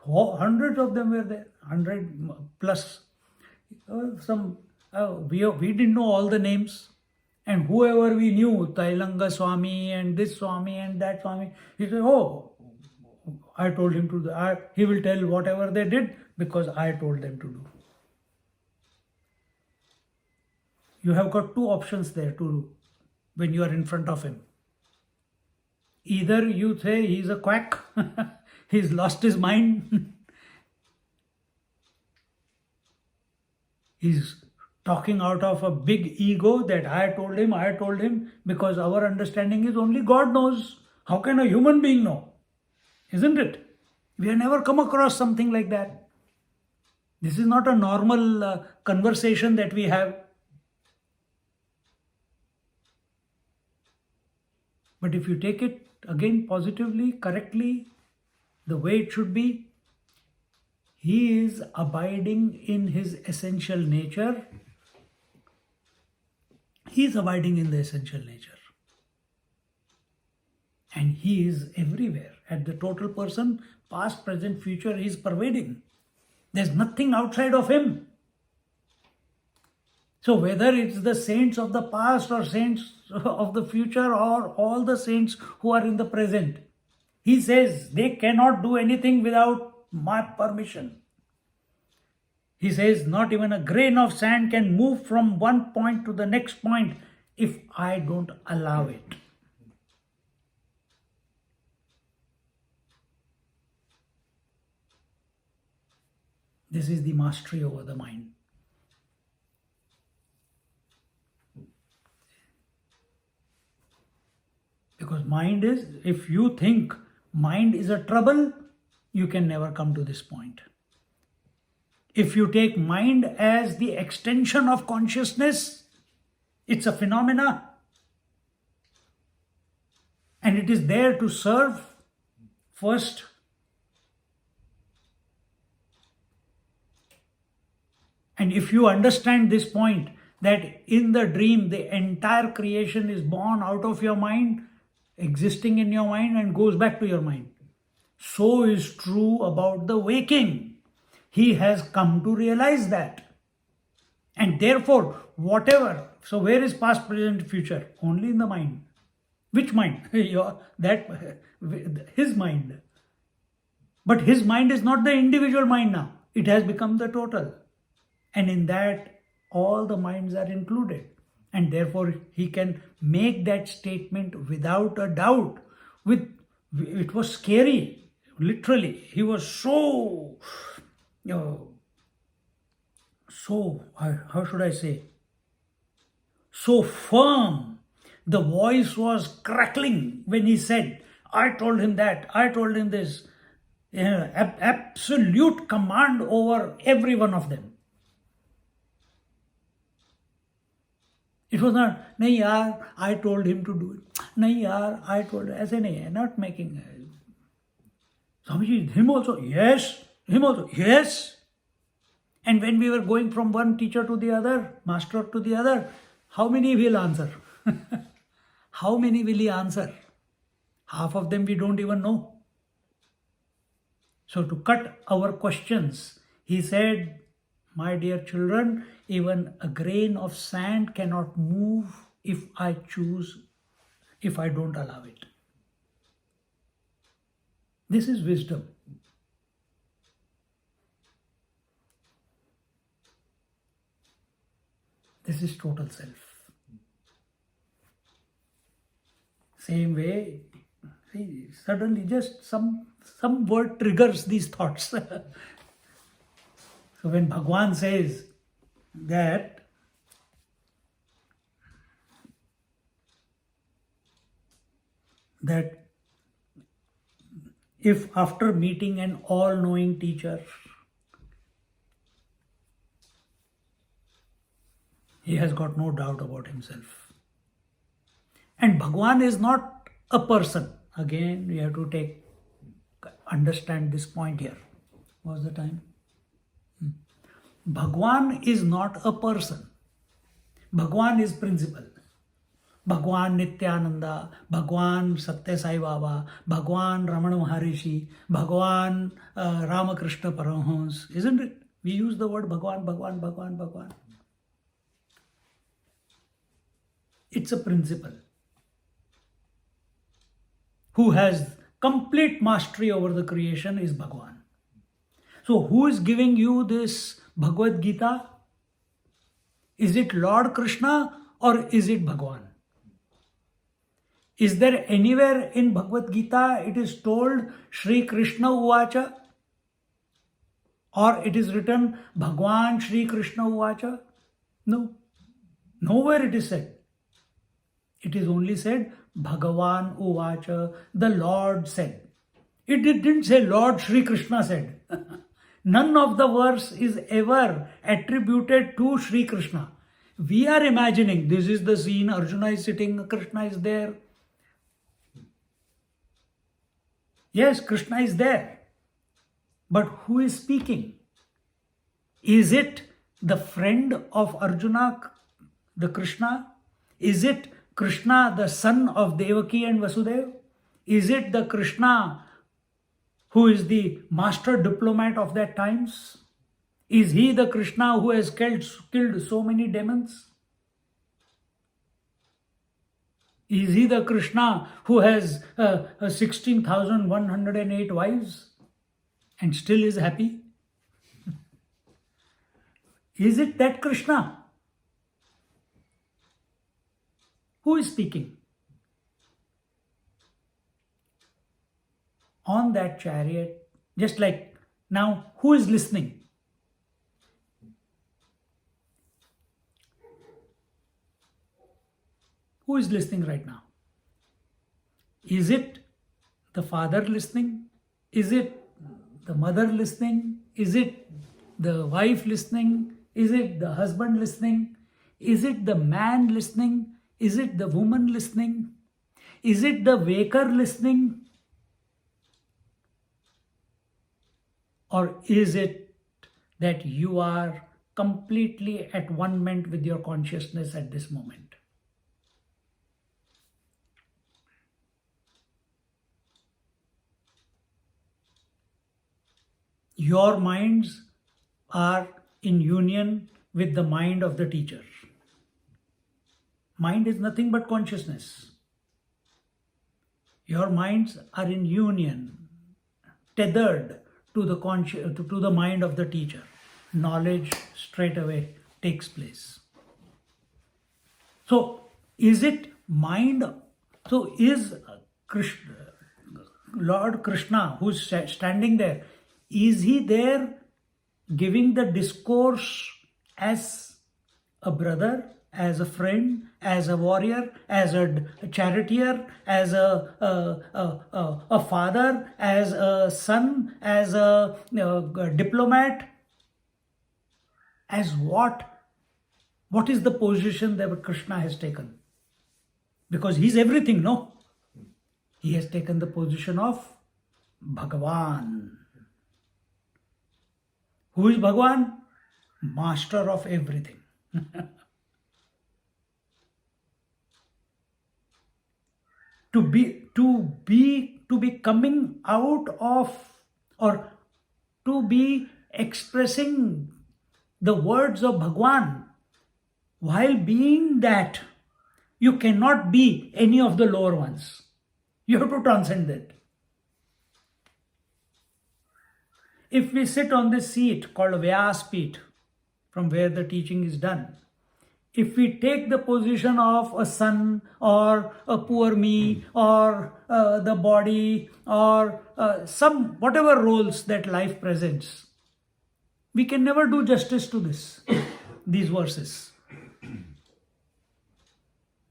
hundreds of them were there, 100 plus. We didn't know all the names. And whoever we knew, Tailanga Swami and this Swami and that Swami, he said, oh, I told him to do. He will tell whatever they did because I told them to do. You have got two options there to when you are in front of him. Either you say he's a quack, he's lost his mind, he's talking out of a big ego that I told him, because our understanding is only God knows. How can a human being know? Isn't it? We have never come across something like that. This is not a normal conversation that we have. But if you take it again positively, correctly, the way it should be, he is abiding in his essential nature. He is abiding in the essential nature. And he is everywhere. At the total person, past, present, future, he is pervading. There's nothing outside of him. So whether it's the saints of the past or saints of the future or all the saints who are in the present, he says they cannot do anything without my permission. He says not even a grain of sand can move from one point to the next point if I don't allow it. This is the mastery over the mind. Because mind is, if you think mind is a trouble, you can never come to this point. If you take mind as the extension of consciousness, it's a phenomena. And it is there to serve first. And if you understand this point, that in the dream, the entire creation is born out of your mind, existing in your mind and goes back to your mind. So is true about the waking. He has come to realize that. And therefore, whatever, so where is past, present, future? Only in the mind. Which mind? His mind. But his mind is not the individual mind now. It has become the total. And in that, all the minds are included. And therefore, he can make that statement without a doubt. It was scary, literally. He was so, how should I say, so firm. The voice was crackling when he said, I told him that, I told him this. Absolute command over every one of them. It was not, nahi yaar, I told him to do it. Nahi yaar, I told him. As in, not making. Swamiji, him also, yes. Him also, yes. And when we were going from one teacher to the other, master to the other, how many will answer? How many will he answer? Half of them we don't even know. So to cut our questions, he said, my dear children, even a grain of sand cannot move if I don't allow it. This is wisdom. This is total self. Same way, see, suddenly just some word triggers these thoughts. So when Bhagwan says that if after meeting an all-knowing teacher, he has got no doubt about himself. And Bhagwan is not a person. Again, we have to understand this point here. What's the time? Bhagwan is not a person. Bhagwan is principle. Bhagwan Nityananda, Bhagwan Satya Sai Baba, Bhagwan Ramana Maharishi, Bhagwan Ramakrishna Paramahans. Isn't it? We use the word Bhagwan, Bhagwan, Bhagwan, Bhagwan. It's a principle. Who has complete mastery over the creation is Bhagwan. So who is giving you this Bhagavad Gita? Is it Lord Krishna or is it Bhagwan? Is there anywhere in Bhagavad Gita it is told Shri Krishna Uvacha? Or it is written Bhagwan Shri Krishna Uvacha? No. Nowhere it is said. It is only said Bhagavan Uvacha, the Lord said. It didn't say Lord Shri Krishna said. None of the verse is ever attributed to Shri Krishna. We are imagining this is the scene, Arjuna is sitting, Krishna is there. Yes, Krishna is there. But who is speaking? Is it the friend of Arjuna, the Krishna? Is it Krishna, the son of Devaki and Vasudeva? Is it the Krishna who is the master diplomat of that times? Is he the Krishna who has killed so many demons? Is he the Krishna who has 16,108 wives and still is happy? Is it that Krishna? Who is speaking? On that chariot, just like now, who is listening? Who is listening right now? Is it the father listening? Is it the mother listening? Is it the wife listening? Is it the husband listening? Is it the man listening? Is it the woman listening? Is it the waker listening? Or is it that you are completely at one ment with your consciousness at this moment? Your minds are in union with the mind of the teacher. Mind is nothing but consciousness. Your minds are in union, tethered to the mind of the teacher. Knowledge straight away takes place. So, is it mind? So, is Krishna, Lord Krishna, who is standing there, is he there giving the discourse as a brother, as a friend, as a warrior, as a charioteer, as a father, as a son, as a diplomat? As what? What is the position that Krishna has taken? Because he's everything, no? He has taken the position of Bhagavan. Who is Bhagavan? Master of everything. To be coming out of, or to be expressing the words of Bhagavan while being that, you cannot be any of the lower ones. You have to transcend that. If we sit on this seat called Vyas Peeth, from where the teaching is done, if we take the position of a son or a poor me or the body or some whatever roles that life presents, we can never do justice to these verses.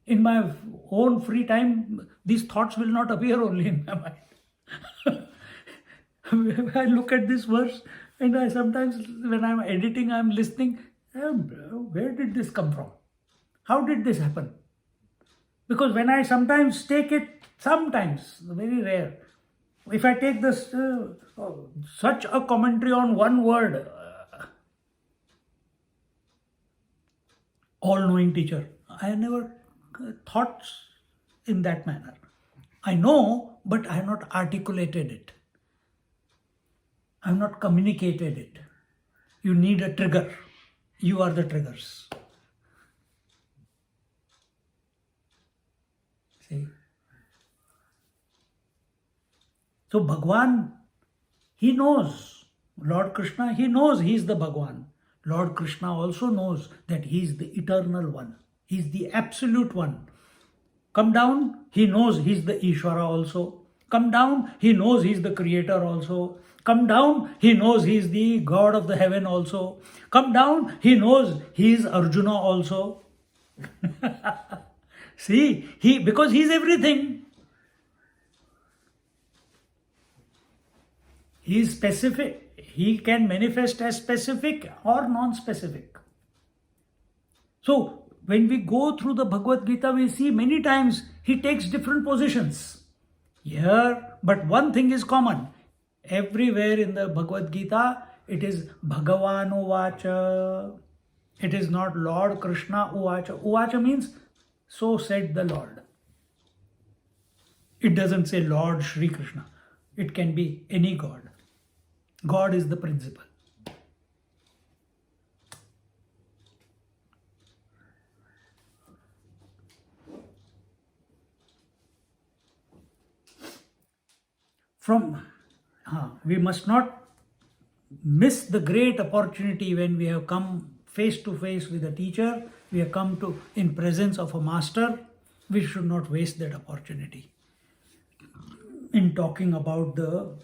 In my own free time, these thoughts will not appear only in my mind. I look at this verse and I sometimes, when I'm editing, I'm listening, where did this come from? How did this happen? Because when I sometimes take it, sometimes, very rare, if I take this, such a commentary on one word, all-knowing teacher, I never thought in that manner. I know, but I have not articulated it. I have not communicated it. You need a trigger. You are the triggers. See? So Bhagwan, he knows. Lord Krishna, he knows he is the Bhagwan. Lord Krishna also knows that he is the eternal one. He is the absolute one. Come down, he knows he is the Ishvara also. Come down, he knows he is the creator also. Come down, he knows he is the God of the heaven also. Come down, he knows he is Arjuna also. See, because he is everything. He is specific. He can manifest as specific or non-specific. So, when we go through the Bhagavad Gita, we see many times he takes different positions. Here, but one thing is common. Everywhere in the Bhagavad Gita, it is Bhagavan Uvacha. It is not Lord Krishna Uvacha. Uvacha means, so said the Lord. It doesn't say Lord Shri Krishna. It can be any God. God is the principle. We must not miss the great opportunity when we have come face to face with a teacher, we have come to in presence of a master. We should not waste that opportunity in talking about the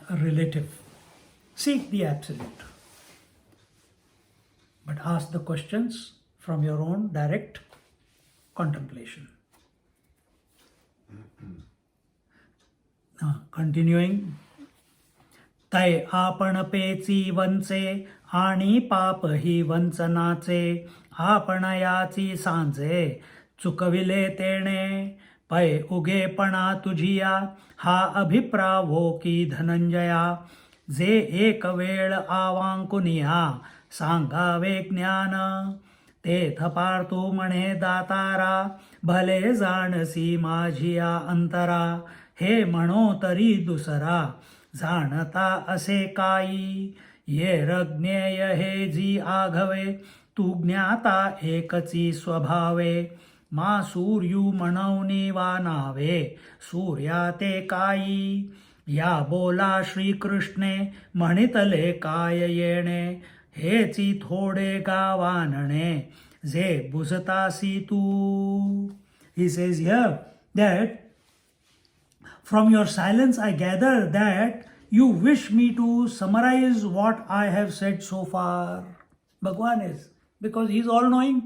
relative. Seek the absolute, but ask the questions from your own direct contemplation. Continuing. तै आपण पेची वंचे आणि पाप ही वंचनाचे आपणयाची सांजे चुकविले तेणे पै उगेपणा तुझिया हा अभिप्रावो की धनंजया जे एक वेळ आवांकुनिया सांगावे ज्ञान तेथ पार्थू म्हणे दातारा भले जाणसी माझिया अंतरा हे म्हणो तरी दुसरा जाणता असे काई ये रज्ञेय हे जी आघवे तू ज्ञाता एकची स्वभावे मा सूर्यू म्हणवनी वा नावे सूर्या ते काई या बोला श्रीकृष्णे म्हणितले काय येणे हेची थोडे गावानणे जे बुजतासी तू. He says here that from your silence I gather that you wish me to summarize what I have said so far. Bhagwan is, because he is all knowing.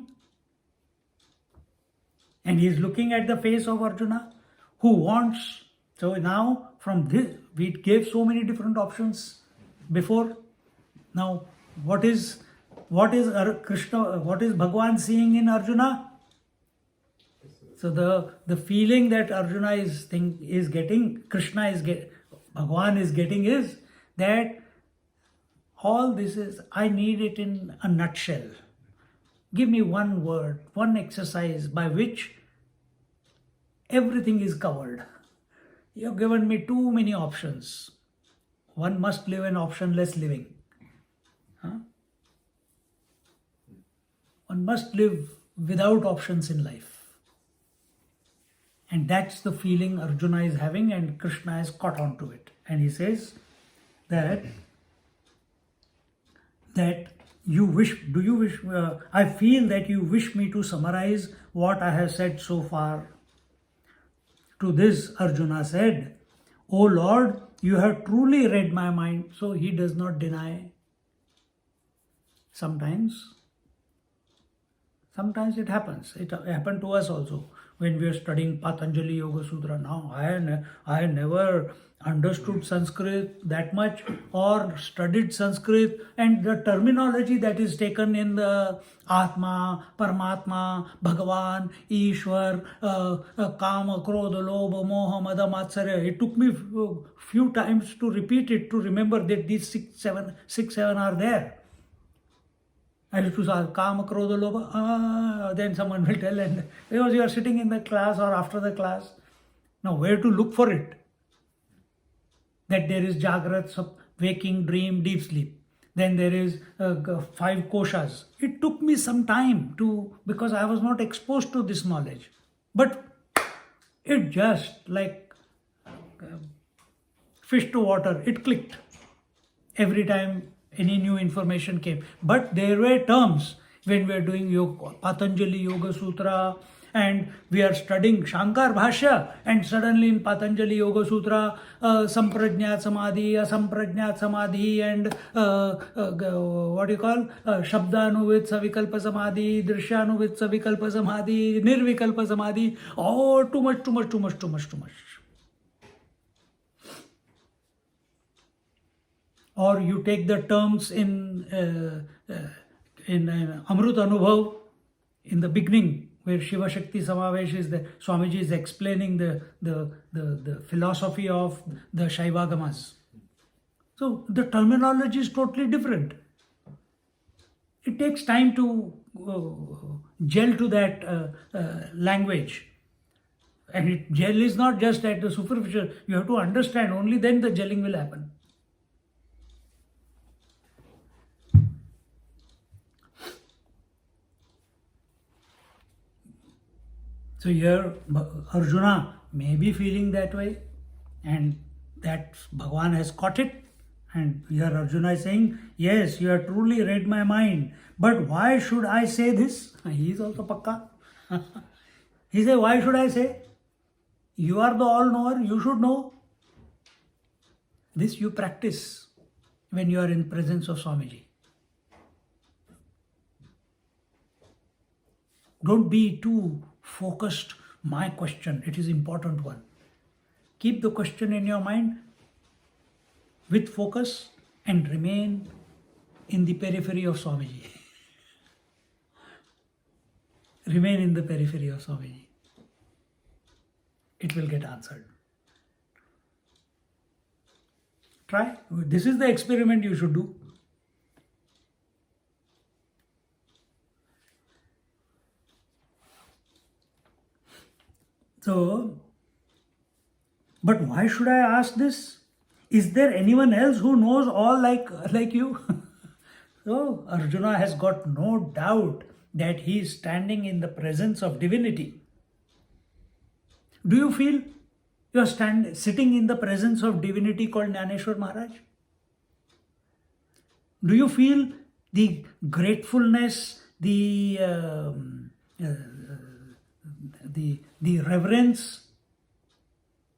And he is looking at the face of Arjuna who wants. So now from this, we gave so many different options before. Now what is Krishna, what is Bhagwan seeing in Arjuna? So the feeling that Arjuna is getting, Bhagwan is getting is that all this is, I need it in a nutshell. Give me one word, one exercise by which everything is covered. You have given me too many options. One must live an optionless living. One must live without options in life. And that's the feeling Arjuna is having, and Krishna has caught on to it. And he says that you wish, I feel that you wish me to summarize what I have said so far. To this Arjuna said, O Lord, you have truly read my mind. So he does not deny. Sometimes it happens. It happened to us also when we are studying Patanjali Yoga Sutra. Now, I never understood Sanskrit that much or studied Sanskrit, and the terminology that is taken in the Atma, Paramatma, Bhagavan, Ishwar, Kama, Krodha, Lobha, Moha, Mada, Matsarya. It took me few times to repeat it, to remember that these six, seven are there. I used to say, Kama, Krodha, Lobha, then someone will tell, and because you are sitting in the class or after the class. Now, where to look for it? That there is Jagrat, waking, dream, deep sleep. Then there is 5 koshas. It took me some time because I was not exposed to this knowledge. But it just like fish to water, it clicked. Every time any new information came. But there were terms when we are doing yoga, Patanjali Yoga Sutra, and we are studying Shankar Bhashya, and suddenly in Patanjali Yoga Sutra, Samprajñat Samadhi, Asamprajñat Samadhi, and what do you call? Shabdanuvit Savikalpa Samadhi, Drishyanuvit Savikalpa Samadhi, Nirvikalpa Samadhi. Oh, too much. Or you take the terms in Amrut Anubhav, in the beginning, where Shiva Shakti Samavesh is there, Swamiji is explaining the philosophy of the Shaivagamas. So the terminology is totally different. It takes time to gel to that language. And gel is not just at the superficial, you have to understand, only then the gelling will happen. So here Arjuna may be feeling that way, and that Bhagavan has caught it. And here Arjuna is saying, yes, you have truly read my mind, but why should I say this? He is also pakka. He said, why should I say? You are the all-knower, you should know. This you practice when you are in presence of Swamiji. Don't be too focused. My question, it is important one. Keep the question in your mind with focus and remain in the periphery of Swamiji. Remain in the periphery of Swamiji. It will get answered. Try. This is the experiment you should do. So, but why should I ask this? Is there anyone else who knows all like you? So, Arjuna has got no doubt that he is standing in the presence of divinity. Do you feel you are sitting in the presence of divinity called Gyaneshwari Maharaj? Do you feel the gratefulness, the reverence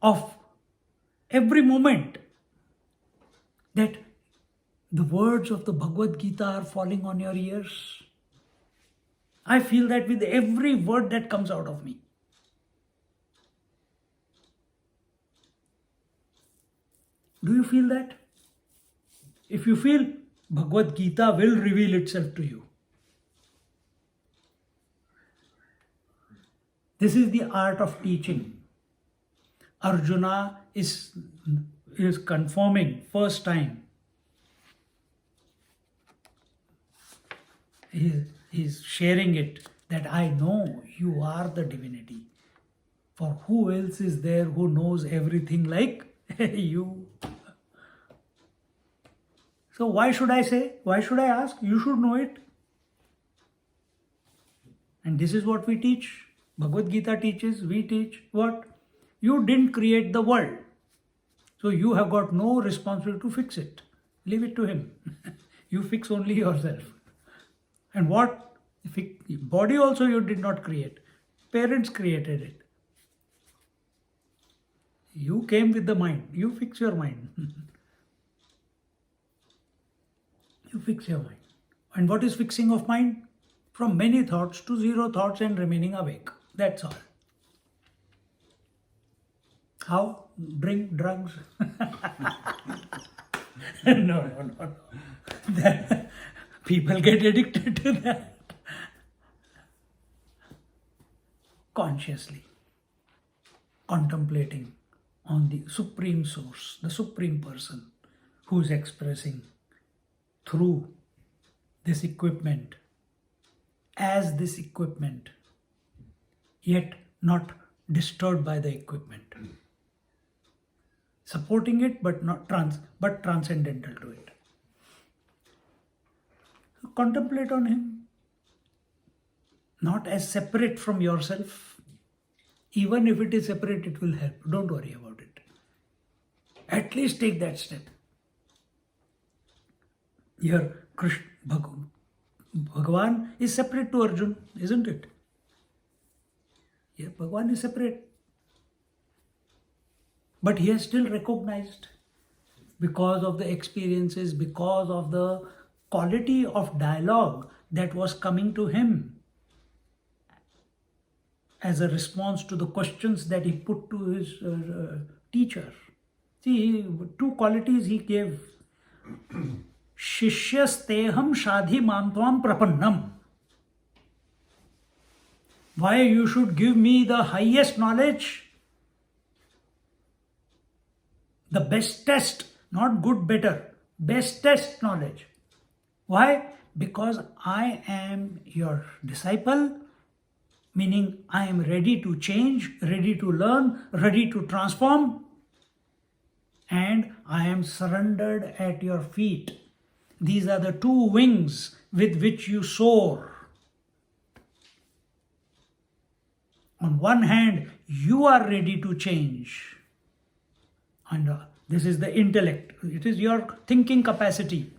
of every moment that the words of the Bhagavad Gita are falling on your ears? I feel that with every word that comes out of me. Do you feel that? If you feel, Bhagavad Gita will reveal itself to you. This is the art of teaching. Arjuna is confirming first time. He is sharing it that I know you are the divinity. For who else is there who knows everything like you? So why should I say? Why should I ask? You should know it. And this is what we teach. Bhagavad Gita teaches, we teach what? You didn't create the world. So you have got no responsibility to fix it. Leave it to him. You fix only yourself. And what? Body also you did not create. Parents created it. You came with the mind. You fix your mind. You fix your mind. And what is fixing of mind? From many thoughts to zero thoughts and remaining awake. That's all. How? Drink drugs? No. People get addicted to that. Consciously contemplating on the Supreme Source, the Supreme Person who is expressing through this equipment, as this equipment, yet not disturbed by the equipment. Supporting it, but not but transcendental to it. So contemplate on him, not as separate from yourself. Even if it is separate, it will help. Don't worry about it. At least take that step. Here, Bhagavan is separate to Arjun, isn't it? Here, Bhagavan is separate. But he has still recognized, because of the experiences, because of the quality of dialogue that was coming to him as a response to the questions that he put to his teacher. See, two qualities he gave. Shishyasteham shadhi mantvam prapannam. Why you should give me the highest knowledge, the bestest, not good, better, bestest knowledge. Why? Because I am your disciple, meaning I am ready to change, ready to learn, ready to transform, and I am surrendered at your feet. These are the two wings with which you soar. On one hand, you are ready to change. And this is the intellect. It is your thinking capacity.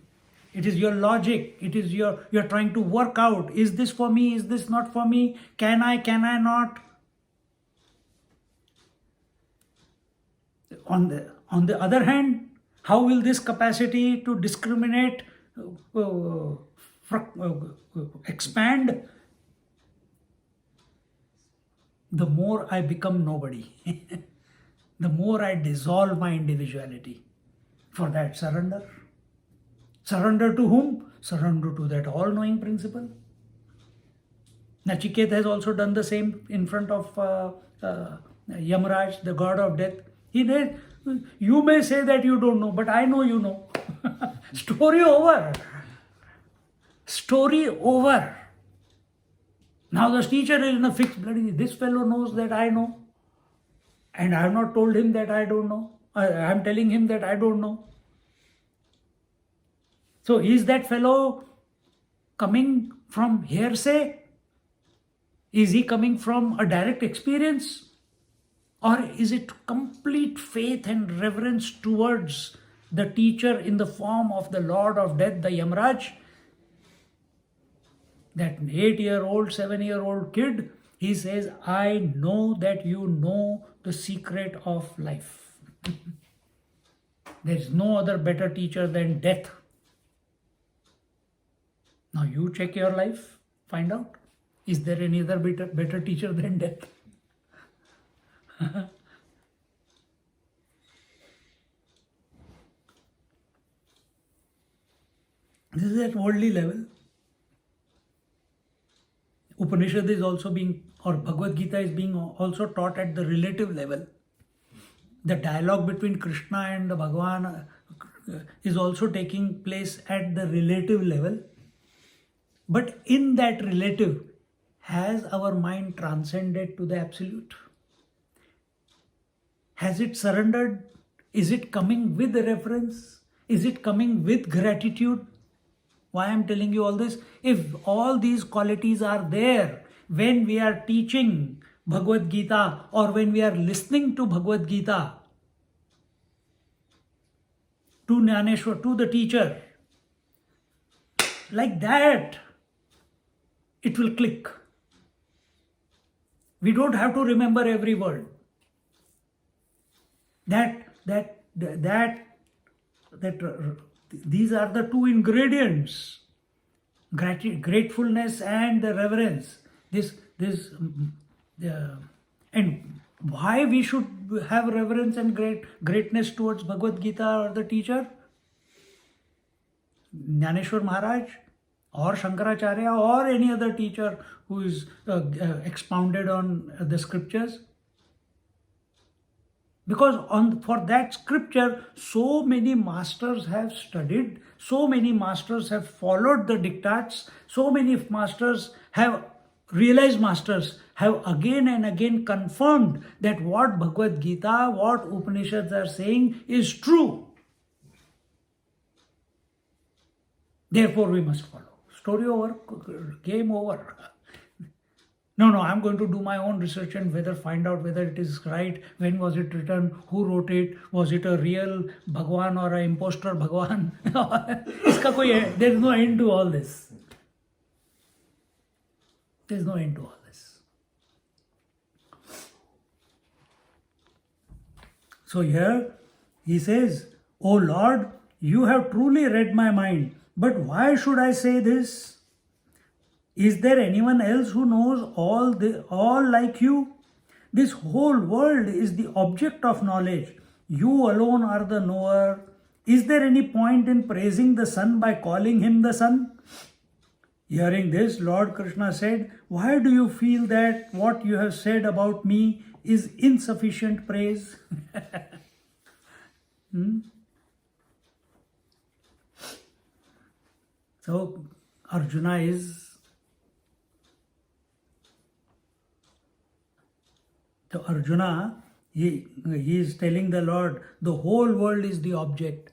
It is your logic. It is you're trying to work out. Is this for me? Is this not for me? Can I not? On the other hand, how will this capacity to discriminate expand? The more I become nobody, the more I dissolve my individuality. For that, surrender. Surrender to whom? Surrender to that all-knowing principle. Nachiket has also done the same in front of Yamraj, the god of death. He did. You may say that you don't know, but I know you know. Story over. Story over. Now the teacher is in a fixed bloody. This fellow knows that I know. And I have not told him that I don't know. I am telling him that I don't know. So is that fellow coming from hearsay? Is he coming from a direct experience? Or is it complete faith and reverence towards the teacher in the form of the Lord of Death, the Yamraj? That 8-year-old, 7-year-old kid, he says, I know that you know the secret of life. There is no other better teacher than death. Now you check your life, find out. Is there any other better teacher than death? This is at worldly level. Upanishad is also being, or Bhagavad Gita is being also taught at the relative level. The dialogue between Krishna and the Bhagavan is also taking place at the relative level. But in that relative, has our mind transcended to the absolute? Has it surrendered? Is it coming with reverence? Is it coming with gratitude? Why I am telling you all this? If all these qualities are there when we are teaching Bhagavad Gita or when we are listening to Bhagavad Gita, to Gyaneshwari, to the teacher, like that, it will click. We don't have to remember every word. These are the two ingredients: gratefulness and the reverence. And why we should have reverence and greatness towards Bhagavad Gita or the teacher? Gyaneshwar Maharaj or Shankaracharya or any other teacher who is expounded on the scriptures. Because for that scripture, so many masters have studied, so many masters have followed the diktats, so many masters have, realized masters have again and again confirmed that what Bhagavad Gita, what Upanishads are saying is true. Therefore we must follow. Story over, game over. No, I'm going to do my own research and find out whether it is right, when was it written, who wrote it, was it a real Bhagwan or an imposter Bhagwan? There is no end to all this. There is no end to all this. So here he says, "O Lord, you have truly read my mind, but why should I say this? Is there anyone else who knows all like you? This whole world is the object of knowledge. You alone are the knower. Is there any point in praising the sun by calling him the sun?" Hearing this, Lord Krishna said, "Why do you feel that what you have said about me is insufficient praise?" So Arjuna is he is telling the Lord, the whole world is the object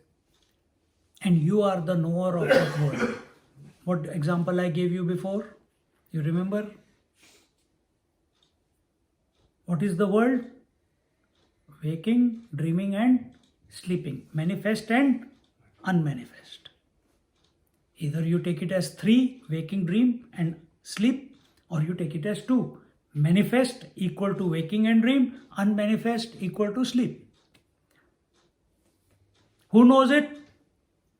and you are the knower of that world. What example I gave you before? You remember? What is the world? Waking, dreaming and sleeping. Manifest and unmanifest. Either you take it as 3, waking, dream and sleep, or you take it as 2. Manifest equal to waking and dream, unmanifest equal to sleep. Who knows it?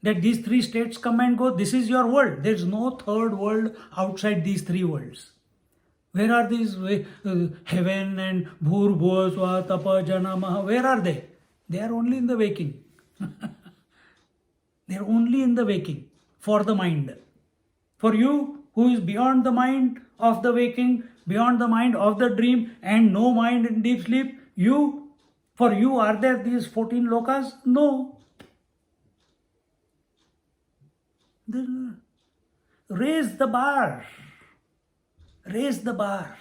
That these 3 states come and go. This is your world. There is no third world outside these 3 worlds. Where are these heaven and bhur bhuva swa tapa jana maha? Where are they? They are only in the waking. They are only in the waking for the mind. For you who is beyond the mind of the waking, beyond the mind of the dream and no mind in deep sleep, for you are there these 14 lokas? No. Raise the bar. Raise the bar.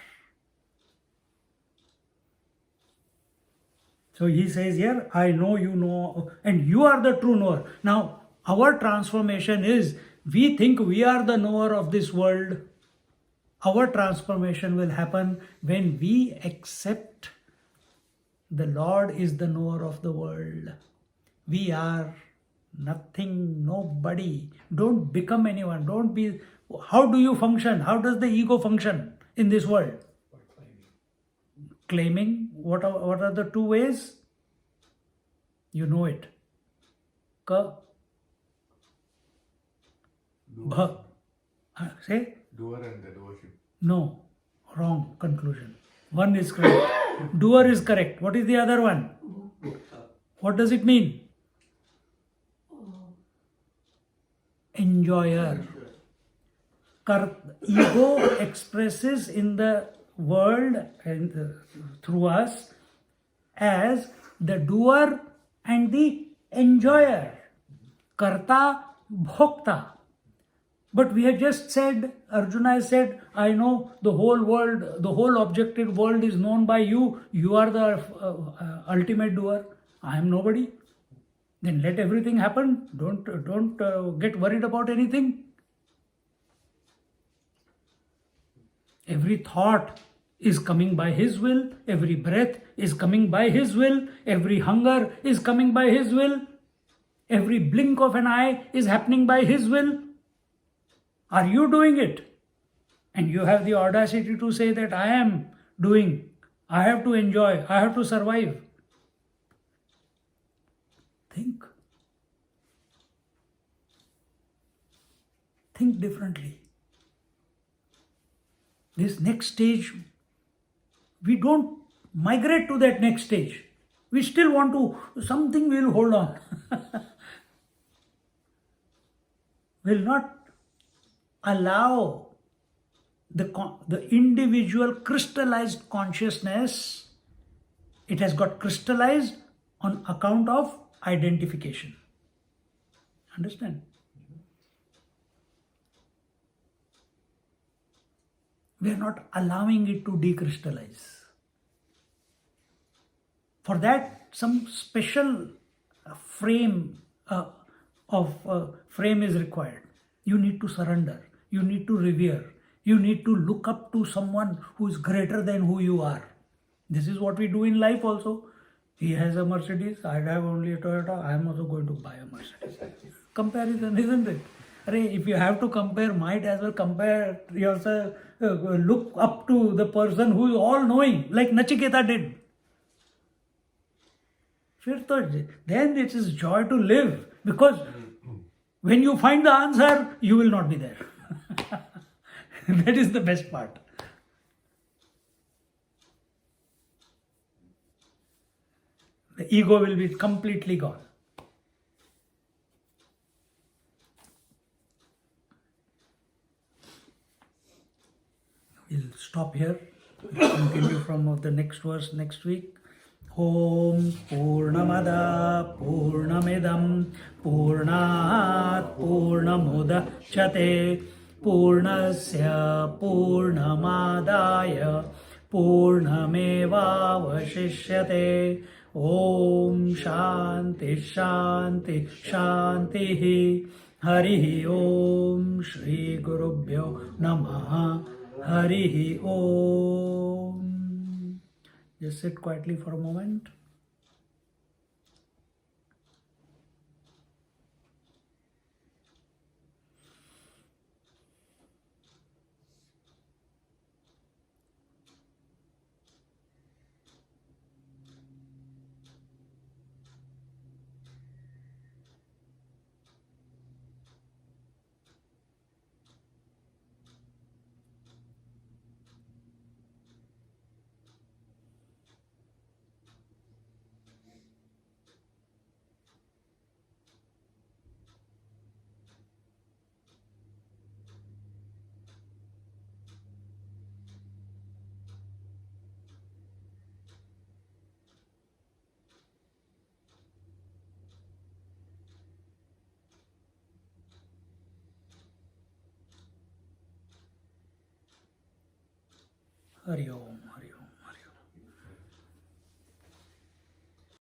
So he says here, I know you know, and you are the true knower. Now, our transformation is, we think we are the knower of this world. Our transformation will happen when we accept the Lord is the knower of the world. We are nothing, nobody. Don't become anyone. Don't be. How do you function? How does the ego function in this world? By claiming. Claiming. What are the 2 ways? You know it. Ka. Bha. Say? Doer and the doership. No. Wrong conclusion. One is correct. Doer is correct. What is the other one? What does it mean? Enjoyer. Ego expresses in the world and through us as the doer and the enjoyer. Karta, bhokta. But we have just said, Arjuna has said, I know the whole world, the whole objective world is known by you. You are the ultimate doer. I am nobody. Then let everything happen. Don't get worried about anything. Every thought is coming by His will. Every breath is coming by His will. Every hunger is coming by His will. Every blink of an eye is happening by His will. Are you doing it? And you have the audacity to say that I am doing. I have to enjoy. I have to survive. Think. Think differently. This next stage, we don't migrate to that next stage. We still want to, something we'll hold on. Will not allow the individual crystallized consciousness. It has got crystallized on account of identification. Understand? We are not allowing it to decrystallize. For that, some special frame is required. You need to surrender. You need to revere. You need to look up to someone who is greater than who you are. This is what we do in life also. He has a Mercedes, I have only a Toyota, I am also going to buy a Mercedes. Comparison, isn't it? If you have to compare, might as well compare yourself, look up to the person who is all knowing, like Nachiketa did. Then it is joy to live, because when you find the answer, you will not be there. That is the best part. The ego will be completely gone. We'll stop here. We'll continue from the next verse next week. Om Purnamada Purnamidam Purnat Purnamudachyate Purnasya Purnamadaya Purnamevavashishyate. Om Shanti Shanti Shanti. Hari Om Shri Gurubhyo Namaha. Hari Om. Just sit quietly for a moment. Hari Om.